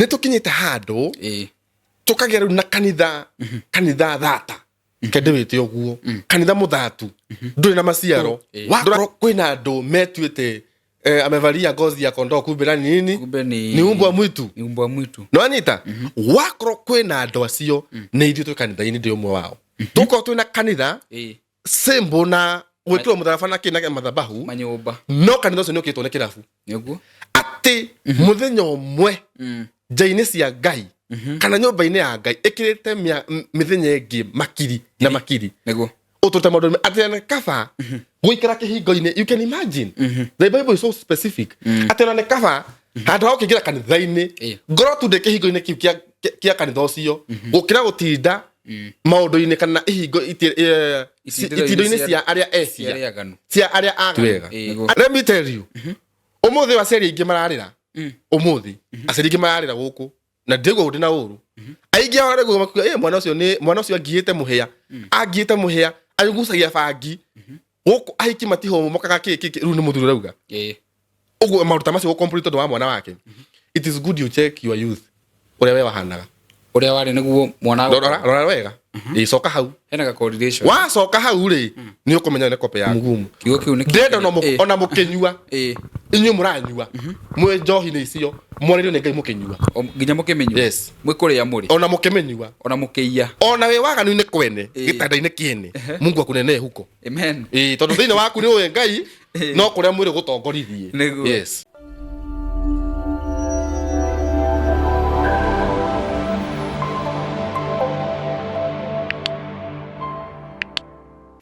Nitukinyite handu tukagera na kanitha thata kende wite oguo kanitha muthatu nduri na maciaro wakoro kwina andu metuite amevalia ngozi ya kondoo kumbe ni umbwa mwitu no anita wakoro kwina andu acio ni ithu tu kanitha-ini ndi umwe wao tuko twina kanitha simbo na wekiro mutharaba na kina mathabahu manyumba no kanitha ucio ni ukitwo ni kirabu niguo ati muthenya umwe jaini cia Ngai kana nyumba-ini ya Ngai ikirite mithenya ingi makiri na makiri niguo uturute maundu atene kaba guikara kihingo-ini. You can imagine the Bible is so specific atene kaba handu ha ukigira kanitha-ini ngoro tu de kihingo-ini kiu kia kanitha ucio gukira gutinda maundu-ini kana ihingo itindo-ini cia aria cia aria aganu. Let me tell you umuthi aceri ingi mararira umuthi aceri ingi mararira guku na ndego ndi na uru aingi ahore go makuga mwana ucio agiite muhia ayugucagia bangi guku ahiki matiho mokaga kiki ru ni muthuri rauga ugu maruta macio complete ndo wa mwana wake. It is good you check your youth uria we wahanaga uria wari niguo mwana rora wega icoka hau hena ga coordination wa coka hau ri ni ukumenya ne kope ya mugumu kiugo kiu ni ndendo ona mukenyua inyu muranyua mwe njohi ni icio mwonerio ni Ngai mukenyua nginya mukemenyua yes mwe kuri ya muri ona mukemenyua ona mukeia ona we waganu ni kwene gitanda-ini kiene Mungu akunene huko amen tondu thiini waku ni uwe Ngai no kuria mwiri gutongorithie yes.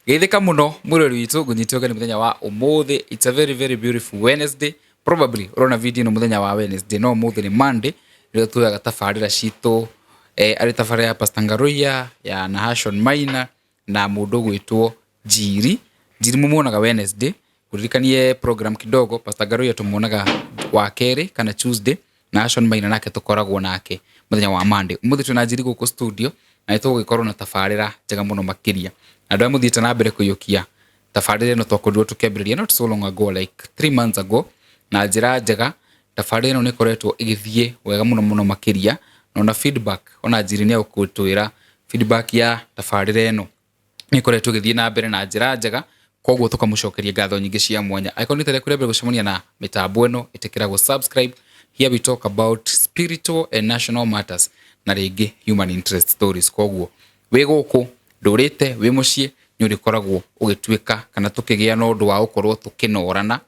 Geithika muno mwirori witu gunyitioga ni muthenya wa umuthi. It's a very very beautiful Wednesday. Probably urona video no muthenya wa Wednesday no umuthi ni Monday. Rio tuyaga tafarira citu ari tafarira ya Pastor Ngaruya ya Nahashon Maina na mundu gwitwo Njiri mumuonaga Wednesday. Kuririkanie program kidogo Pastor Ngaruya tumuonaga wa keri kana Tuesday. Nahashon Maina nake tukoragwo nake muthenya wa Monday. Umuthi tuna Njiri guku studio na itugikorwo na tafarira njega muno makiria. Andu amuthiite na mbere kuyukia tafarire no twakorirwo tukiambiriria not so long ago like 3 months ago na njira njega. Tafarire no nikoretwo igithie wega muno makiria na feedback ona Njiri ni ukutwira feedback ya tafarire no nikoretwo igithie na mbere na njira njega koguo tukamucokeria ngatho nyingi cia mwanya. Aikonitele kuri mbere gucemania na mitambo eno itikira subscribe. Here we talk about spiritual and national matters na ringi human interest stories. Koguo we guku ndurite we mucie ni urikoragwo ugitwika kana tukigia no ndu wa ukorwo tukinorana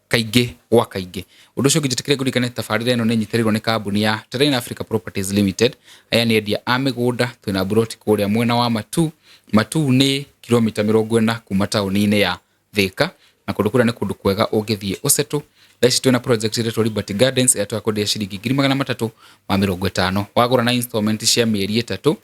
kaingi gwa kaingi. Undu ucio ngijitikire ngurikane tafarire eno ni nyitirirwo ni kambuni ya Terrain Africa Properties Limited. Aya ni endia a migunda twina broti kuria mwena wa Matu ni kilomita 40 kuma tauni-ini ya Thika na kundu kuria ni kundu kwega ungithie usetu. Thaici twina project iretwo Liberty Gardens ya twakondia ciringi 350 wagura na installment cia mieri 3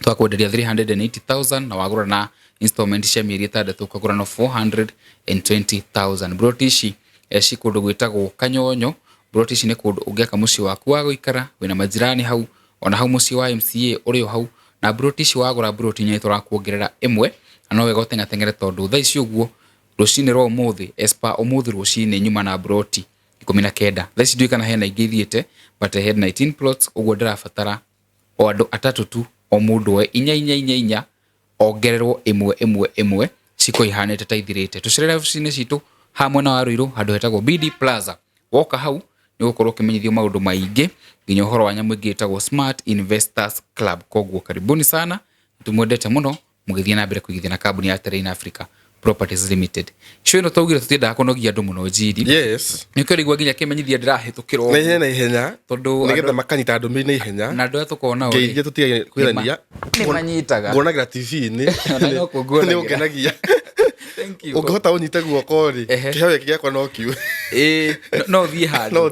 twakwenderia 380,000 na wagura na installment cia mieri 3 ukagura no 420,000. Brotici ci kundu gwitagwo Kanyonyo. Brotici ni kundu ungiaka muci waku wa guikara wina majirani hau ona hau muci wa MCA uri hau na brotici wagura broti nya turakuongerera imwe no wega utengatengere tondu thaici uguo rucini ro umuthi espa umuthi rucini nyuma na broti 19 thaici ndwikana hena ingithiete but I had 19 plots uguo ndirabatara o andu atatu tu o mundu we inya ongererwo imwe ciko ihanete taithirite tucirera rucini citu hamwe na waruiru handu hetagwo BD Plaza. Woka hau ni gukorwo kimenyithio maundu maingi nginya uhoro wa nyamu ingitagwo Smart Investors Club. Koguo karibuni sana tumwendete muno mugithia na mbere kuigithia na kambuni ya Terrain Africa Properties Limited. Shwe no taugira tutenda kunogia andu muno Njiri. Yes. Ni kweri gwa ginya kimenyithia ndirahitukirwo. Na ihenya tondu nigetha makanyita andu me na ihenya. Na ndu atukona uri. Ngeithia tutige kwirania. Ni manyitaga. Ngonagira TV-ini. Ni ukenagia. Thank you. Ungehota unyite guoko ri. Kiheo giakwa no kiu. No thi handu.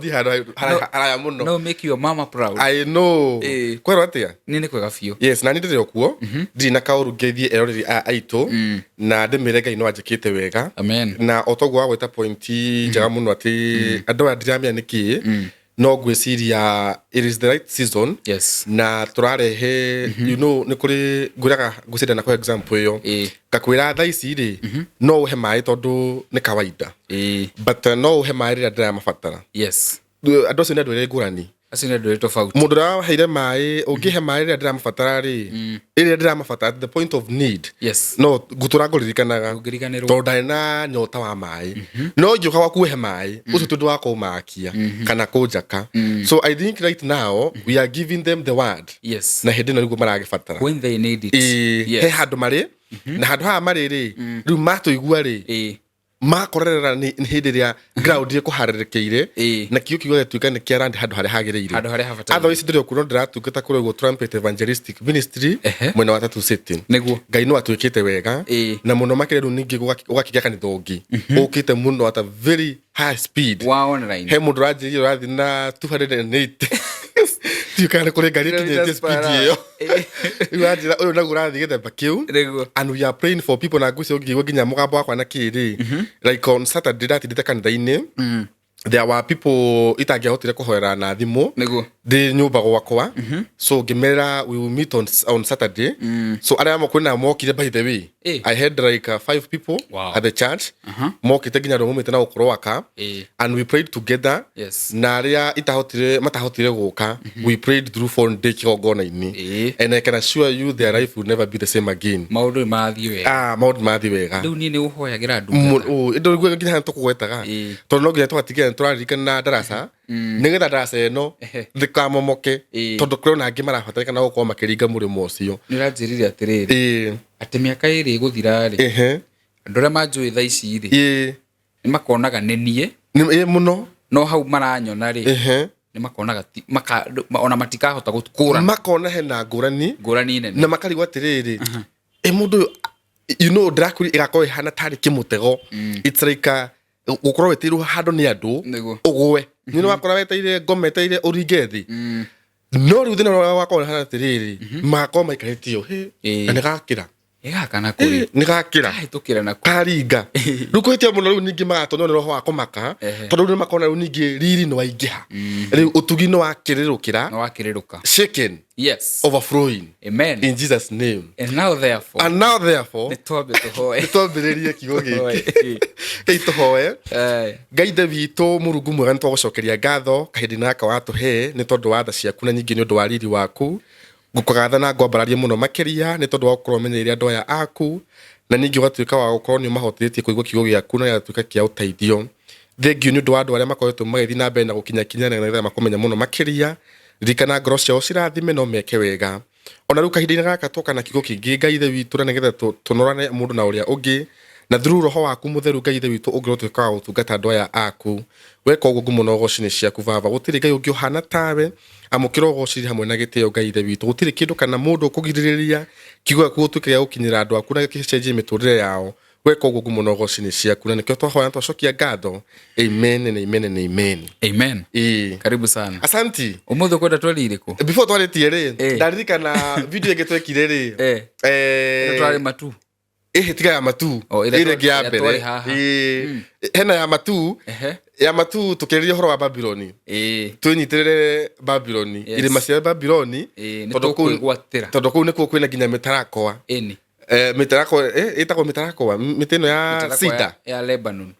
Haraya muno. No make your mama proud. I know. Kwero atia? Ni kwega fiu. Yes, na ndire okuo. Ndiri na kauru ngeithie eroreri aitu na ndimire Ngai no anjikite wega. Amen. Na otogwo wa gweta point njega muno ati andu ndiramia niki no gwiciria it is the right season. Yes. Na turarehe you know ni kuri nguraga gucida na kwa example yo kakwira thaici ri no uhe mai tondu ni kawaida but no uhe mai ri ndira mafatara. Yes. Andu acio ni andu ere ngurani Asina ndio tofauti. Mundu ra heire mai ugihe mai ria ndiramubatara ri ria ndiramubatara at the point of need. Yes. No gutura ngoririkanaga to ndaina nyota wa mai no ngiuka wa kuhe mai ucio tundu wa kumakia kana kunjaka. So I think right now we are giving them the word. Yes. Na hindi no niguo maragibatara when they need it. He handu mari na handu ha mari ri riu matuigua ri makorerera ni hindi ria ground ri kuharerekeire na kiyo kigo tuika ni kiarandi handu hari hagireire otherwise ndirio kuno ndiratungata kuri go trumpet evangelistic ministry mwena wa tatu setting niguo Ngai no atwikite wega na muno makireru ningi gugakigia kanithongi ukite muno at a very high speed online he mundu ranjiri rathi na 280 tikana kuri ngari kinye speed iyo iwajira uyu nagu rathi githemba kiu and we are praying for people na ngucio ngiwe nginya mugambo wakwa na kiri like on Saturday that kanitha-ini there were people itangihotire kuhoera na thimu ndi nyumba gwakwa so ngimera we will meet on Saturday so aria mokuna mokire by the way I had like 5 people at the church mokite nginya rumumite na ukoro waka and we prayed together na aria itahotire matahotire guka we prayed through 4 days kigongona-ini and I can assure you their life will never be the same again. Maundu mathi wega maundu mathi wega riu ni uhoyagira ndu ndo ngwe nginya tukugwetaga to no nginya twatigira turaririkana na darasa nigetha darasa eno ndikamomoke tondu kuri na ngi marabatarika na gukorwo makiringa murimo ucio niranjirire atiriri ati miaka iri guthira ri andu aria manjui tha ici ri ni makonaga nenie muno no hau maranyona ri ni makonaga ona matikahota gukura makona hena ngurani nene na makarigwa atiriri mundu you know Dracula igakora hana tari kimutego it's like gukorwo wetiru handu ni andu ugwe ni no wakora weteire ngometeire uringethi no riu thina wakora hana atiriri mako maikarĩtio na nĩgakĩra igakana kuri nĩgakĩra tukira na karinga riu kũhĩtia mũno riu ningĩ magatonio nĩ roho wa kũmaka tondũ riu makona riu ningĩ riri nĩ waingĩha riu ũtugi nĩ wakĩrĩrũka shaken overflowing in Jesus name and now therefore nĩtwambĩrĩrie kiugo gĩkĩ tũhoe Ngai ithe witũ Mũrungu mwega nĩtwagũcokeria ngatho kahĩndĩ naka watũhe nĩ tondũ wa tha ciaku na nyingĩ nĩ ũndũ wa riri waku ngũkũgatha na ngwambararia mũno makĩria nĩ tondũ wa gũkorwo ũmenyeire andũ aya aku na ningĩ ũgatuĩka wa gũkorwo nĩ ũmahotithĩtie kũigua kiugo gĩaku na gĩgatuĩka kĩa ũteithio thengiũ nĩ ũndũ wa andũ arĩa makoretwo magĩthiĩ na mbere na gũkinyakinya na nĩgetha makũmenya mũno makĩria ririkana ngoro ciao cirathime no meke wega ona rĩu kahinda-inĩ gaka twoka na kiugo kĩngĩ Ngai ithe witũ na nĩgetha tũnorane mũndũ na ũrĩa ũngĩ na through roho waku mutheru Ngai ithe witũ ũngĩrotũĩka wa gũtungata andũ aya aku weka ũguo mũno goci-inĩ ciaku baba gũtirĩ Ngai ũngĩ ũhana tawe amũkĩra ũgociri hamwe na gĩtĩo Ngai ithe witũ gũtirĩ kĩndũ kana mũndũ ũkũgirĩrĩria kiugo gĩaku gũtuĩke gĩa gũkinyĩra andũ aku na gĩcenjie mĩtũrĩre yao weka ũguo mũno goci-inĩ ciaku na nĩkĩo twahoya twacokia ngatho amen and amen and amen karibu sana asanti umuthi kwenda twari iriku before twaritie ri ndaririkana video ĩngĩ twekire ri twari matu tiga ya matu ile ngi ya mbere hena ya matu tukiriria horo wa Babyloni twinyitirire Babyloni ile macia Babyloni tondu kuu nikuo kwina nginya mitarakwa mitarakwa itagwo mitarakwa mitino ya cida ya Lebanon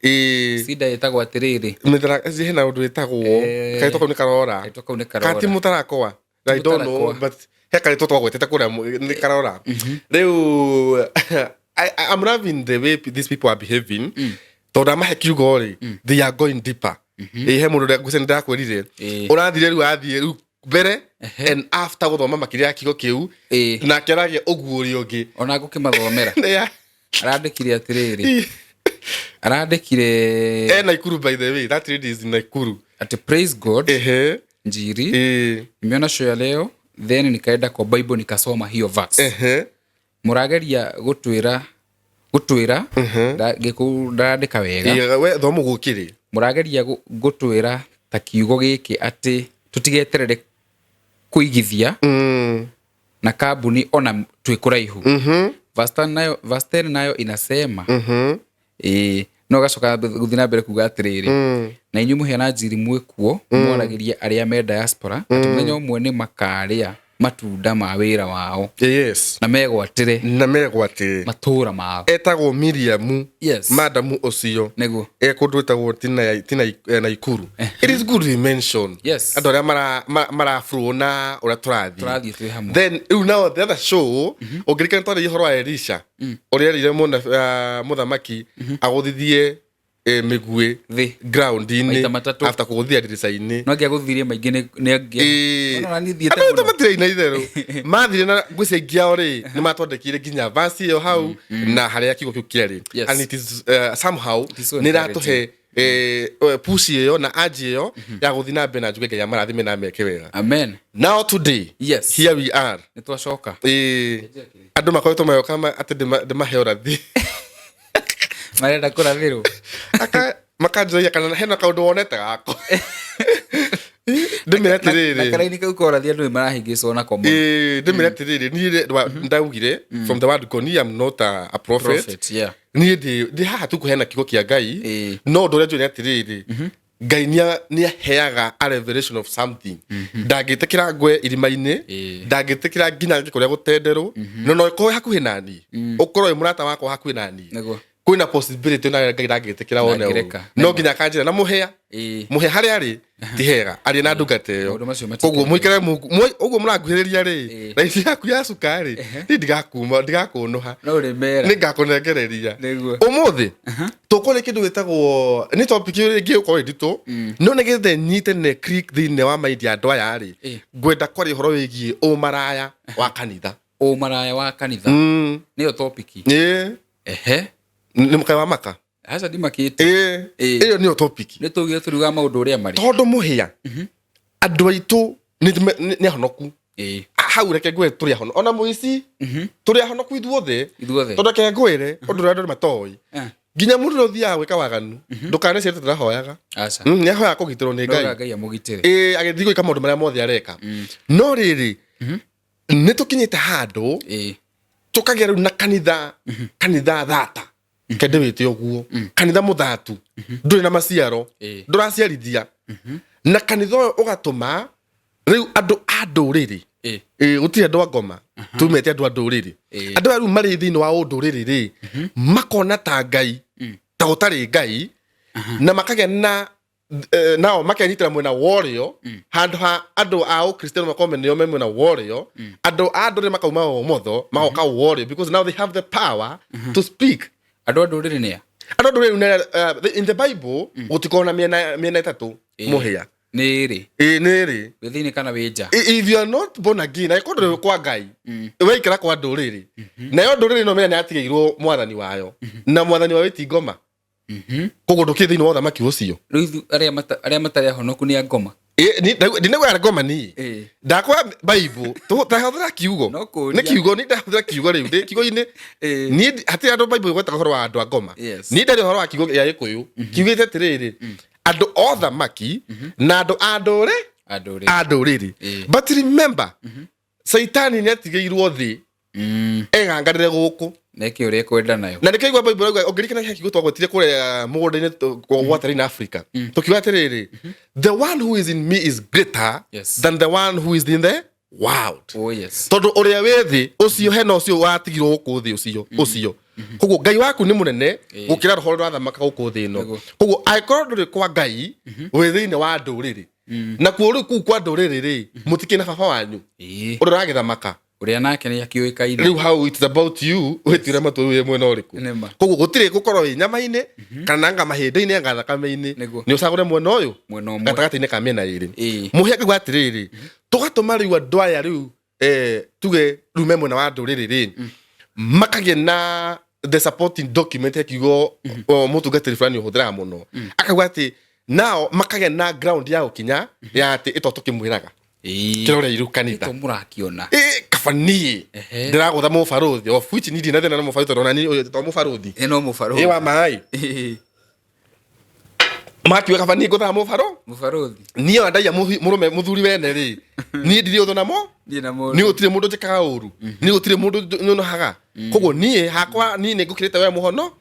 cida itagwo atiriri mitarakwa hena undu itagwo kaitoko ni karora kati mutarakwa I don't know but hekari twagwetete kuria ni karora riu I'm loving the way these people are behaving. Tonda mahe kiugo ri they are going deeper. He mundu nguse ndakwirire urathire ru athie ru mbere and after guthoma makiria kiugo kiu na keragia uguo ri ungi ona ngukimathomera arandikire atiriri arandikire Naikuru by the way that read is in Naikuru at praise God Njiri nimeona show ya leo then nikaenda kwa Bible nikasoma hiyo verse murageria gutwira ndandika wega we thomo gukiri murageria gutwira ta kiugo giki ati tutigeterere kuigithia na kambuni ona twikuraihu verse nayo inasema no gacoka guthina mbere kuga atiriri na inyu muhena Njiri mwikuo mwaragiria aria me diaspora ati muthenya umwe ni makaria matunda ma wĩra wao yes na megwatĩre matũũra mao. Etagwo Miriam, yes, madamu ũcio nĩguo kũndũ etagwo Naikuru. It is good to mention yes andũ arĩa maraflow na ũrĩa tũrathiĩ twĩ hamwe. Then now the other show ũngĩrikana twarĩ ũhoro wa Elisha ũrĩa erire mũthamaki agũthithie mĩguĩ ground-inĩ after kũgũthia ndirica-inĩ. No angĩagũthirie maingĩ nĩ matire-inĩ itherũ mathire na ngwĩcia ingĩ ao rĩ nĩ matwandĩkire nginya verse ĩyo hau na harĩa kiugo kĩu kĩarĩ. And it is somehow nĩ ratũhe push ĩyo na urge ĩyo ya gũthiĩ na mbere na njuge Ngai amarathime na meke wega. Amen. Now today, yes, here we are. Nĩ twacoka. Andũ makoretwo mayoka atĩ ndĩmahe ũrathi marenda kũrathĩrwo makanjĩria kana hena kaũndũ wonete gako ndĩmĩre atĩrĩrĩ na karaini kau korathi andũ nĩmarahĩngĩcwo nako mũno. Ndĩmĩre atĩrĩrĩ niĩ ndaugire from the word go, I am not a prophet. Yeah. Niĩ ndĩ haha tu kũheana kiugo kĩa Ngai no ũndũ ũrĩa njũĩ nĩ atĩrĩrĩ Ngai nĩ aheaga a revelation of something. Ndangĩtĩkĩra ngwe irima-inĩ, ndangĩtĩkĩra nginya kũrĩa gũtenderwo no ĩkorwo hakuhĩ nani ũkorwo wĩ mũrata wakwa hakuhĩ nani kwĩna possibility na Ngai ndangĩtĩkĩra wone ũũ no nginya akanjĩra na mũhea harĩa arĩ ti hega arĩ na ndungata ĩyo. Koguo mũikare ũguo mũranguhĩrĩria rĩ na ici yaku ya cukari ndigakũnũha nĩ ngakũnengereria ũmũthĩ. Tũkũrĩ kĩndũ gĩtagwo nĩ topic ĩngĩ ũkorwo nditũ no nĩgetha nyite ne click thĩinĩ wa maindi andũ aya rĩ ngwenda kwaria ũhoro wĩgiĩ ũmaraya wa kanitha. Ũmaraya wa kanitha nĩyo topic. Nĩ mũkaĩ wa maka aca ndimakĩte ĩyo nĩyo topic. Nĩ tũgire tũruga maũndũ ũrĩa marĩ tondũ mũhĩa andũ aitũ nĩ ahonoku. Hau reke ngwĩre tũrĩ ahonoku ona mũici tũrĩ ahonoku ithuothe tondũ reke ngwĩre ũndũ ũrĩa andũ matoĩ nginya mũndũ ũrĩa ũthiaga gwĩka waganu ndũkanecire tũrahoyaga nĩ ahoyaga kũgitĩrwo nĩ Ngai agĩthiĩ gwĩka maũndũ marĩa mothe areka. No rĩrĩ nĩ tũkinyĩte handũ tũkagĩa rĩu na kanitha thata kende wĩte ũguo kanitha mũthatu ndũrĩ na maciaro ndũraciarithia na kanitha ũyũ ũgatũma rĩu andũ a ndũrĩrĩ gũtirĩ andũ a ngoma tumete andũ a ndũrĩrĩ andũ aya rĩu marĩ thĩinĩ wa ũndũrĩrĩ rĩ makona ta Ngai ta gũtarĩ Ngai na makagĩa na nao makanyitĩra mwena worĩo handũ ha andũ a ũkristiano makorwo nĩo me mwena worĩo andũ a ndũrĩrĩ makauma ũmotho magoka worĩo because now they have the power to speak. Andũ a ndũrĩrĩ nĩa andũ a ndũrĩrĩ in the Bible gũtikorwo na mĩena ĩtatũ mũhĩa nĩrĩ wĩ thĩinĩ kana wĩ nja. If you are not born again na ĩkorwo ndũrĩ kwa Ngai waikara kwa ndũrĩrĩ nayo ndũrĩrĩ no menya nĩ yatigĩirwo mwathani wayo na mwathani wayo ti ngoma koguo ndũkĩrĩ thĩinĩ wa ũthamaki ũcio. Rĩu arĩa matarĩ ahonoku nĩ a ngoma ndinegwara ngoma niĩ ndakwa Bible tũtahũthĩra kiugo nĩ kiugo nĩ ndahũthĩra kiugo rĩu ndĩ kiugo-inĩ niĩ hatirĩ andũ Bible gwetaga ũhoro wa andũ a ngoma niĩ ndarĩ ũhoro wa kiugo gĩa Gĩkũyũ kiugĩte atĩrĩrĩ andũ othamaki na andũ a ndũrĩrĩ. But remember Saitani nĩ atigĩirwo thĩ engangarĩre gũkũ nĩkĩ ũrĩa kwenda nayo na nĩkĩigua Bible rauga ũngĩrikana kiugo twagwetire kũrĩa mũgũnda-inĩ gwatarĩ na Africa tũkiuga atĩrĩrĩ the one who is in me is greater than the one who is in the world. Tondũ ũrĩa wĩ thĩ ũcio hena ũcio watigirwo gũkũ thĩ ũcio koguo Ngai waku nĩ mũnene gũkĩra roho rũrĩa rũrathamaka gũkũ thĩ ĩno. Koguo angĩkorwo ndũrĩ kwa Ngai wĩ thĩinĩ wa ndũrĩrĩ na kuo rĩu kũu kwa ndũrĩrĩ rĩ mũtikĩna baba wanyu ũrĩa ũragĩthamaka ũrĩa nake nĩ akĩũĩkaine. Rĩu how it's about you wĩtire matũ wĩ mwena ũrĩkũ koguo gũtirĩ gũkorwo wĩ nyama-inĩ kana nga mahĩndĩ-inĩ nga thakame-inĩ nĩ ũcagũre mwena ũyũ gatagatĩ-inĩ ka mĩena ĩrĩ. Mũhĩa ngauga atĩrĩrĩ tũgatũma rĩu andũ aya rĩu tuge rĩu me mwena wa ndũrĩrĩ rĩ makagĩa na the supporting document ya kiugo mũtungatĩri fulani ũhũthĩraga mũno akauga atĩ nao makagĩa na ground ya gũkinya ya atĩ ĩto tũkĩmwĩraga kĩrore iru kanitha mũrakiona kabanie ndĩragũtha mũbarũthi of which nidi na thĩna na mũbarũthi tondũ nani ũyũ to mũbarũthi no mũbarũthi wa maĩ makiuga kabanie ngũtha mũbarũthi niĩ ndaia mũrũme mũthuri wene rĩ niĩ ndirĩ ũthũ namo nĩ gũtirĩ mũndũ njĩkaga ũru nĩ gũtirĩ mũndũ nyonohaga koguo niĩ hakwa niĩ nĩ ngũkĩrĩte we mũhono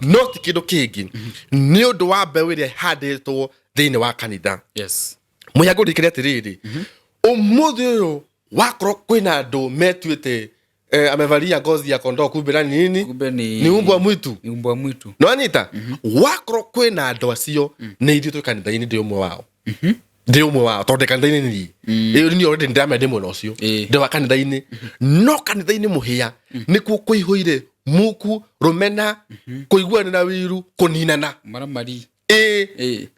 no ti kĩndũ kĩngĩ nĩ ũndũ wa mbeũ ĩrĩa handĩtwo thĩinĩ wa kanitha. Mũhĩa ngũrĩkĩre atĩrĩrĩ ũmũthĩ ũyũ wakoro kwina andu metuite amevalia ngozi ya kondoo kumbe na nini ni umbwa mwitu no anyita wakoro kwina andu acio ni ithu kanitha-ini ndi umwe wao ndi umwe wao tonde kanitha-ini ni already ndamende muno ucio ndi wa kanitha-ini no kanitha-ini muhia nikuo kuihuire muku rumena kuiguana na wiru kuninana maramari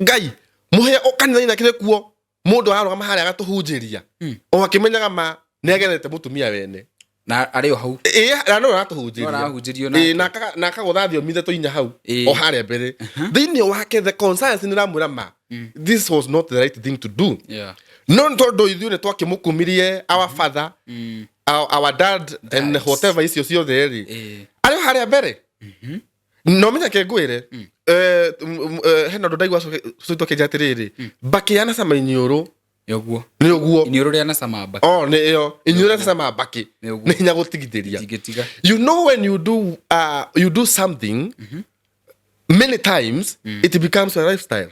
ngai muhia o kanitha-ini akire kuo mundu arogama haria agatuhunjiria o akimenyaga ma negerete mutumia wene na ario hau na no aratuhunjirio na akaguthathio mithe tuinya hau o haria mbere thiini wake the conscience ni ramwira ma this was not the right thing to do no tondu ithuĩ nĩ twakimukumirie our father our dad and whatever icio ciothe ri ario haria mbere no menya ke ngwire hena ndaigwa cito kijatiriri bakiana sama inyuru yoguo ni uguo inyuru ria na sama baki ni yo inyuru ria sama baki ni hinya gutigithiria you know when you do something many times it becomes a lifestyle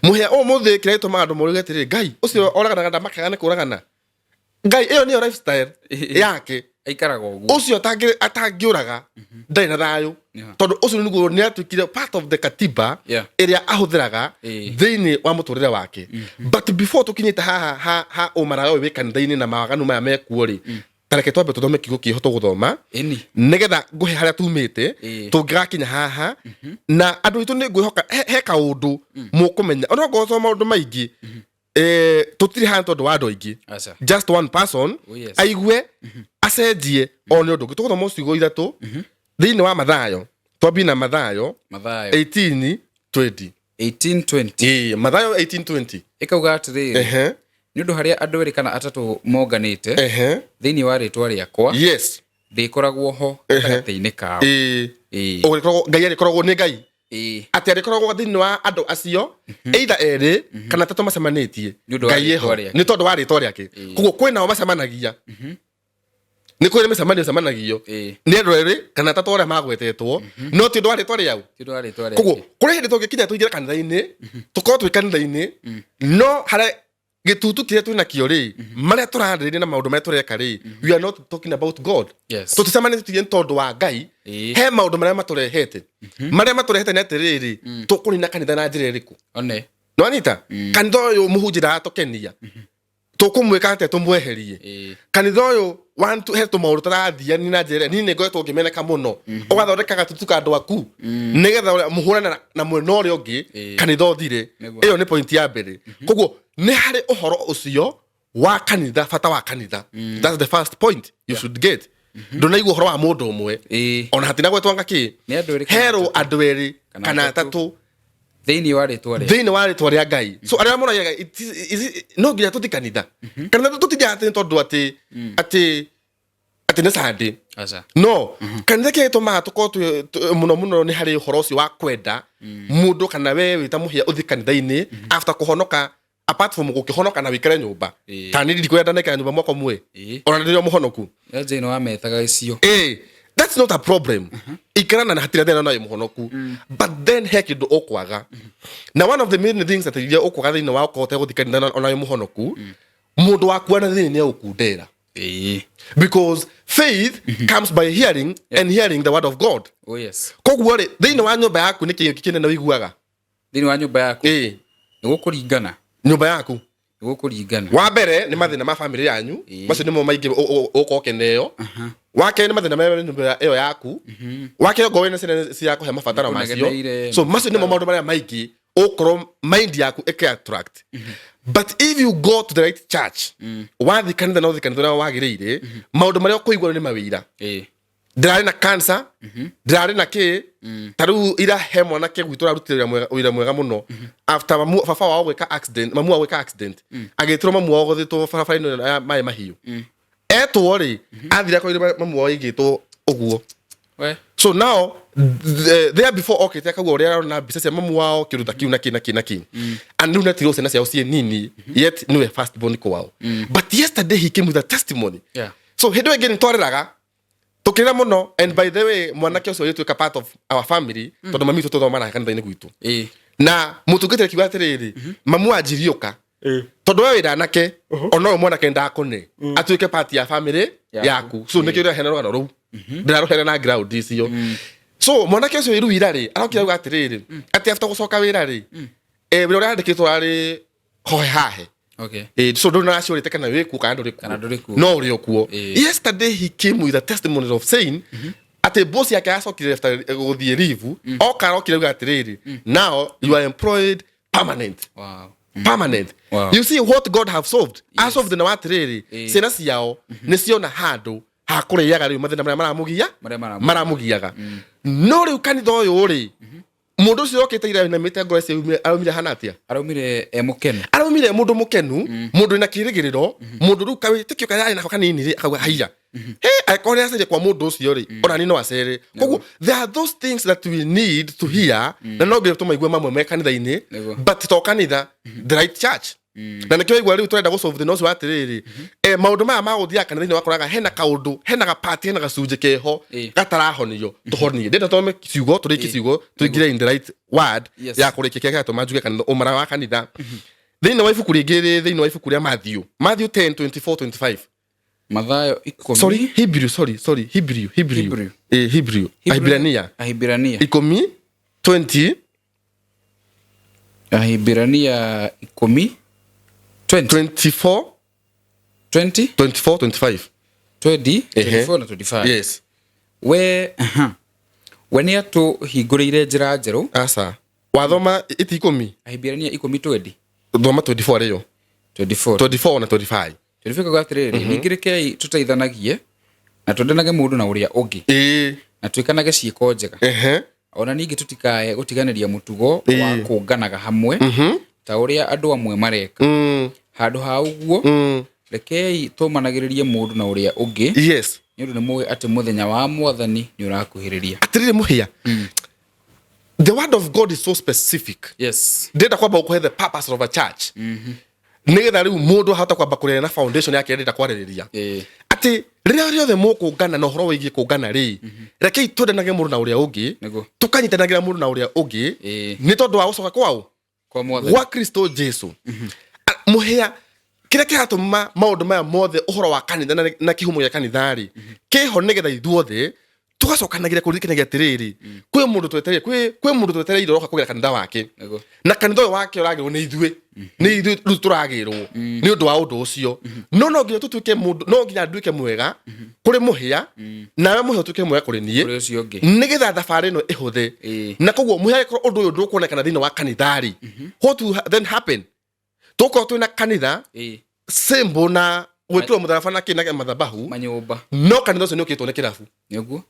muhia muthe kiraito maandu moriga tiriri ngai ucio oragana ganda makagane kuragana ngai iyo ni lifestyle yake aikaraga uguo ucio atangiuraga ndai na thayo tondu ucio niguo ni atukire part of the katiba area ahuthiraga thiini wa muturire wake but before tukinyita ha umaraga we kanitha-ini na mawaganu maya mekuo ri tareke twambe tuthome kiugo kihoto guthoma nigetha nguhe haria tumite tungigakinya haha na andu itu ni ngwihoka he kaundu mukumenya ona ngothoma maundu maingi tutiri hantu tondu wa andu aingi just one person aigue acenjie o ni undu tuguthoma ciugo ithatu thiini wa Mathayo twambi na Mathayo 18:20 Mathayo 18:20 ikauga atiriri ni undu haria andu eri kana atatu monganite thiini wa ritwa riakwa ndikoragwo ho gatagatĩ-inĩ kao ngai arikoragwo ni ngai ati arikoragwo thiini wa andu acio either eri kana atatu macemanitie ngai eho ni tondu wa ritwa riake koguo kwinao macemanagia ni kwire mecamanio cemanagio ni andu eri kana atatu aria magwetetwo no ti undu wa ritwa riau koguo kuri hindi tungikinya tuingira kanitha-ini tukorwo twi kanitha-ini no haria gitutu kiria twina kio ri maria turarĩrĩria na maundu maria tureka ri we are not talking about God tuticemanitie tondu wa ngai he maundu maria maturehete ni atiriri tukunina kanitha na njĩra ĩrĩkũ no anyita kanitha ũyũ mũhunjĩra atukenia tukumwĩka atĩa tumweherie kanitha ũyũ he tũmaũndũ tũrathiani na njĩra ni nĩ ngoretwo ngĩmeneka mũno ũgathondeka gatutu ka andũ aku nĩgetha mũhũrane na mwena ũrĩa ũngĩ kanitha ũthire ĩyo nĩ point ya mbere koguo nĩ harĩ ũhoro ũcio wa kanitha bata wa kanitha that's the first point you should get ndũnaigua ũhoro wa mũndũ ũmwe ona hatina gwetwanga kĩ herwo andũ erĩ kana atatũ thiini wa ritwa ria ngai so aria moraga no nginya tuthi kanitha kanitha tutithia ati tondu ati nĩ Sunday no kanitha kia gĩtũmaga tukorwo muno ni harĩ ũhoro ũcio wa kwenda mũndũ kana we wita mũhia uthi kanitha-ini after kuhonoka apart from gukihonoka na wikare nyumba tani ndikwenda neka nyumba mwako mwe ona ndio muhonoku yaje no ametaga icio that's not a problem ikarana na hatira thena na muhonoku but then he kindu okwaga na one of the main things that you okwaga thina wa kote guthikanira ona muhonoku mundu waku na thina ni ukundera because faith comes by hearing and hearing the word of God koguo ri thina wa nyumba yaku ni kĩyo na wiguaga thina wa nyumba yaku ni gukuringana nyumba yaku gukuringana wa mbere ni mathina ma family yanyu macio nimo maingi ukokeneo wake ni mathina ma nyumba iyo yaku wake ngowe na cia kuhe mabataro macio so macio nimo maundu maria maingi ukoro mind yaku attract but if you go to the right church wathi kanitha no thikanitha na wagirire maundu maria kuigwa ni mawira ndirari na cancer ndirari na ki taru ira he mwana ke gwitu rarutira wira mwega muno after baba wao gwika accident mamu wao gwika accident agitiro mamu wao gothitwo barabara-ini ya mai mahiu etwo ri athira ko mamu wao igitwo uguo so now there before okay takaguo ria na bisa cia mamu wao kiruta kiu na ki and nu natiro cena cia cie nini yet niwe first born ko wao but yesterday he came with a testimony so hindo again twariraga tukira muno and by the way mwanake ucio yetu part of our family tondu mami tuthoma na kanitha-ini gwitu na mutungatire kiuga atiriri mamu ajirioka tondu we ndanake ono mwanake ndakone atuike part ya family yaku so nikio hena rugano ru ndiraruhera na ground icio so mwanake ucio iruira ri arokira uga atiriri ati after gucoka wira ri wira uria andikitwo ari hohe hahe so ndo na sure kana weku kana nduriku no uri okuo yesterday he came with a testimony of saying ati boss yake acokire after guthie leave okarokire uga atiriri now you are employed permanent. Permanent. You see what God have solved. As of the nawatiriri sena ciao ni ciona handu ha kuriyaga riu mathina maramugiaga no riu kanitha uyu ri mundu ucio okite ira na mite ngorese arumire hanatia arumire mundu mukenu mundu ina kirigiriro mundu ru kawe tikio kaya na kanini ri akauga haiya akore ase kwa mundu ucio ri ona ni no acere koguo there are those things that we need to hear na no nginya tumaigwe mamwe me kanitha-ini but to kanitha the right church na nikio igwa riu turenda go solve the nose wa tiriri maundu maya ma guthia kanitha-ini wakoraga hena kaundu hena ga party hena gacunje keho gatarahonio tuhonio ndenda tome ciugo turiki ciugo tuingire in the right word ya kurikia kaya tumajuge kanitha umara wa kanitha thiini wa ibuku ringiri thiini wa ibuku ria Matthew 10:24-25 Mathayo 10 Hebrew Ahibrania 10:20 Ahibrania 10:24 24-25 24 na 25 yes we ni atu hingurire njira njeru asa wathoma iti 10 Ahibrania 10:20 thoma 24 riyo 24 na 25 tulifika kwa atiriri ningirekei tutaithanagie na twendanage mundu na uria ungi na twikanage ciiko njega ona ningi tutikae gutiganiria mutugo wa kunganaga hamwe ta uria andu amwe mareka handu ha uguo rekei tumanagiririe mundu na uria ungi yes ni undu ni muwe ati muthenya wa mwathani ni urakuhiriria atiriri muhia the word of God is so specific yes ndenda kwamba ukuhe the purpose of a church nigetha riu mundu hata kwamba kurera na foundation yake ndenda kwaririria ati riothe mukungana na horo wigie kungana ri rekei twendanage mundu na uria ungi tukanyitanagira mundu na uria ungi ni tondu wa gucoka kwao kwa mwathani wa Kristo Jesu muhia kire kiratuma maundu maya mothe uhoro wa kanitha na kihumo gya kanitha ri kiho nigetha ithuothe tugacokanagire kurikinagia tiriri kwi mundu twetereire roka kugira kanitha wake na kanitha wake uragirwo ni ithuĩ turagirwo ni undu wa undu ucio no nginya tutuike mundu no nginya nduike mwega kuri muhia nawe muhia tuike mwega kuri nie nigetha thabari ino ihuthe na koguo muhia ko undu uyu ndukuonekana thiini wa kanitha ri what will then happen tuko twina kanitha symbol na gwikirwo mutharaba na kina mathabahu manyumba no kanitha ucio ni ukitwo ni kirabu niguo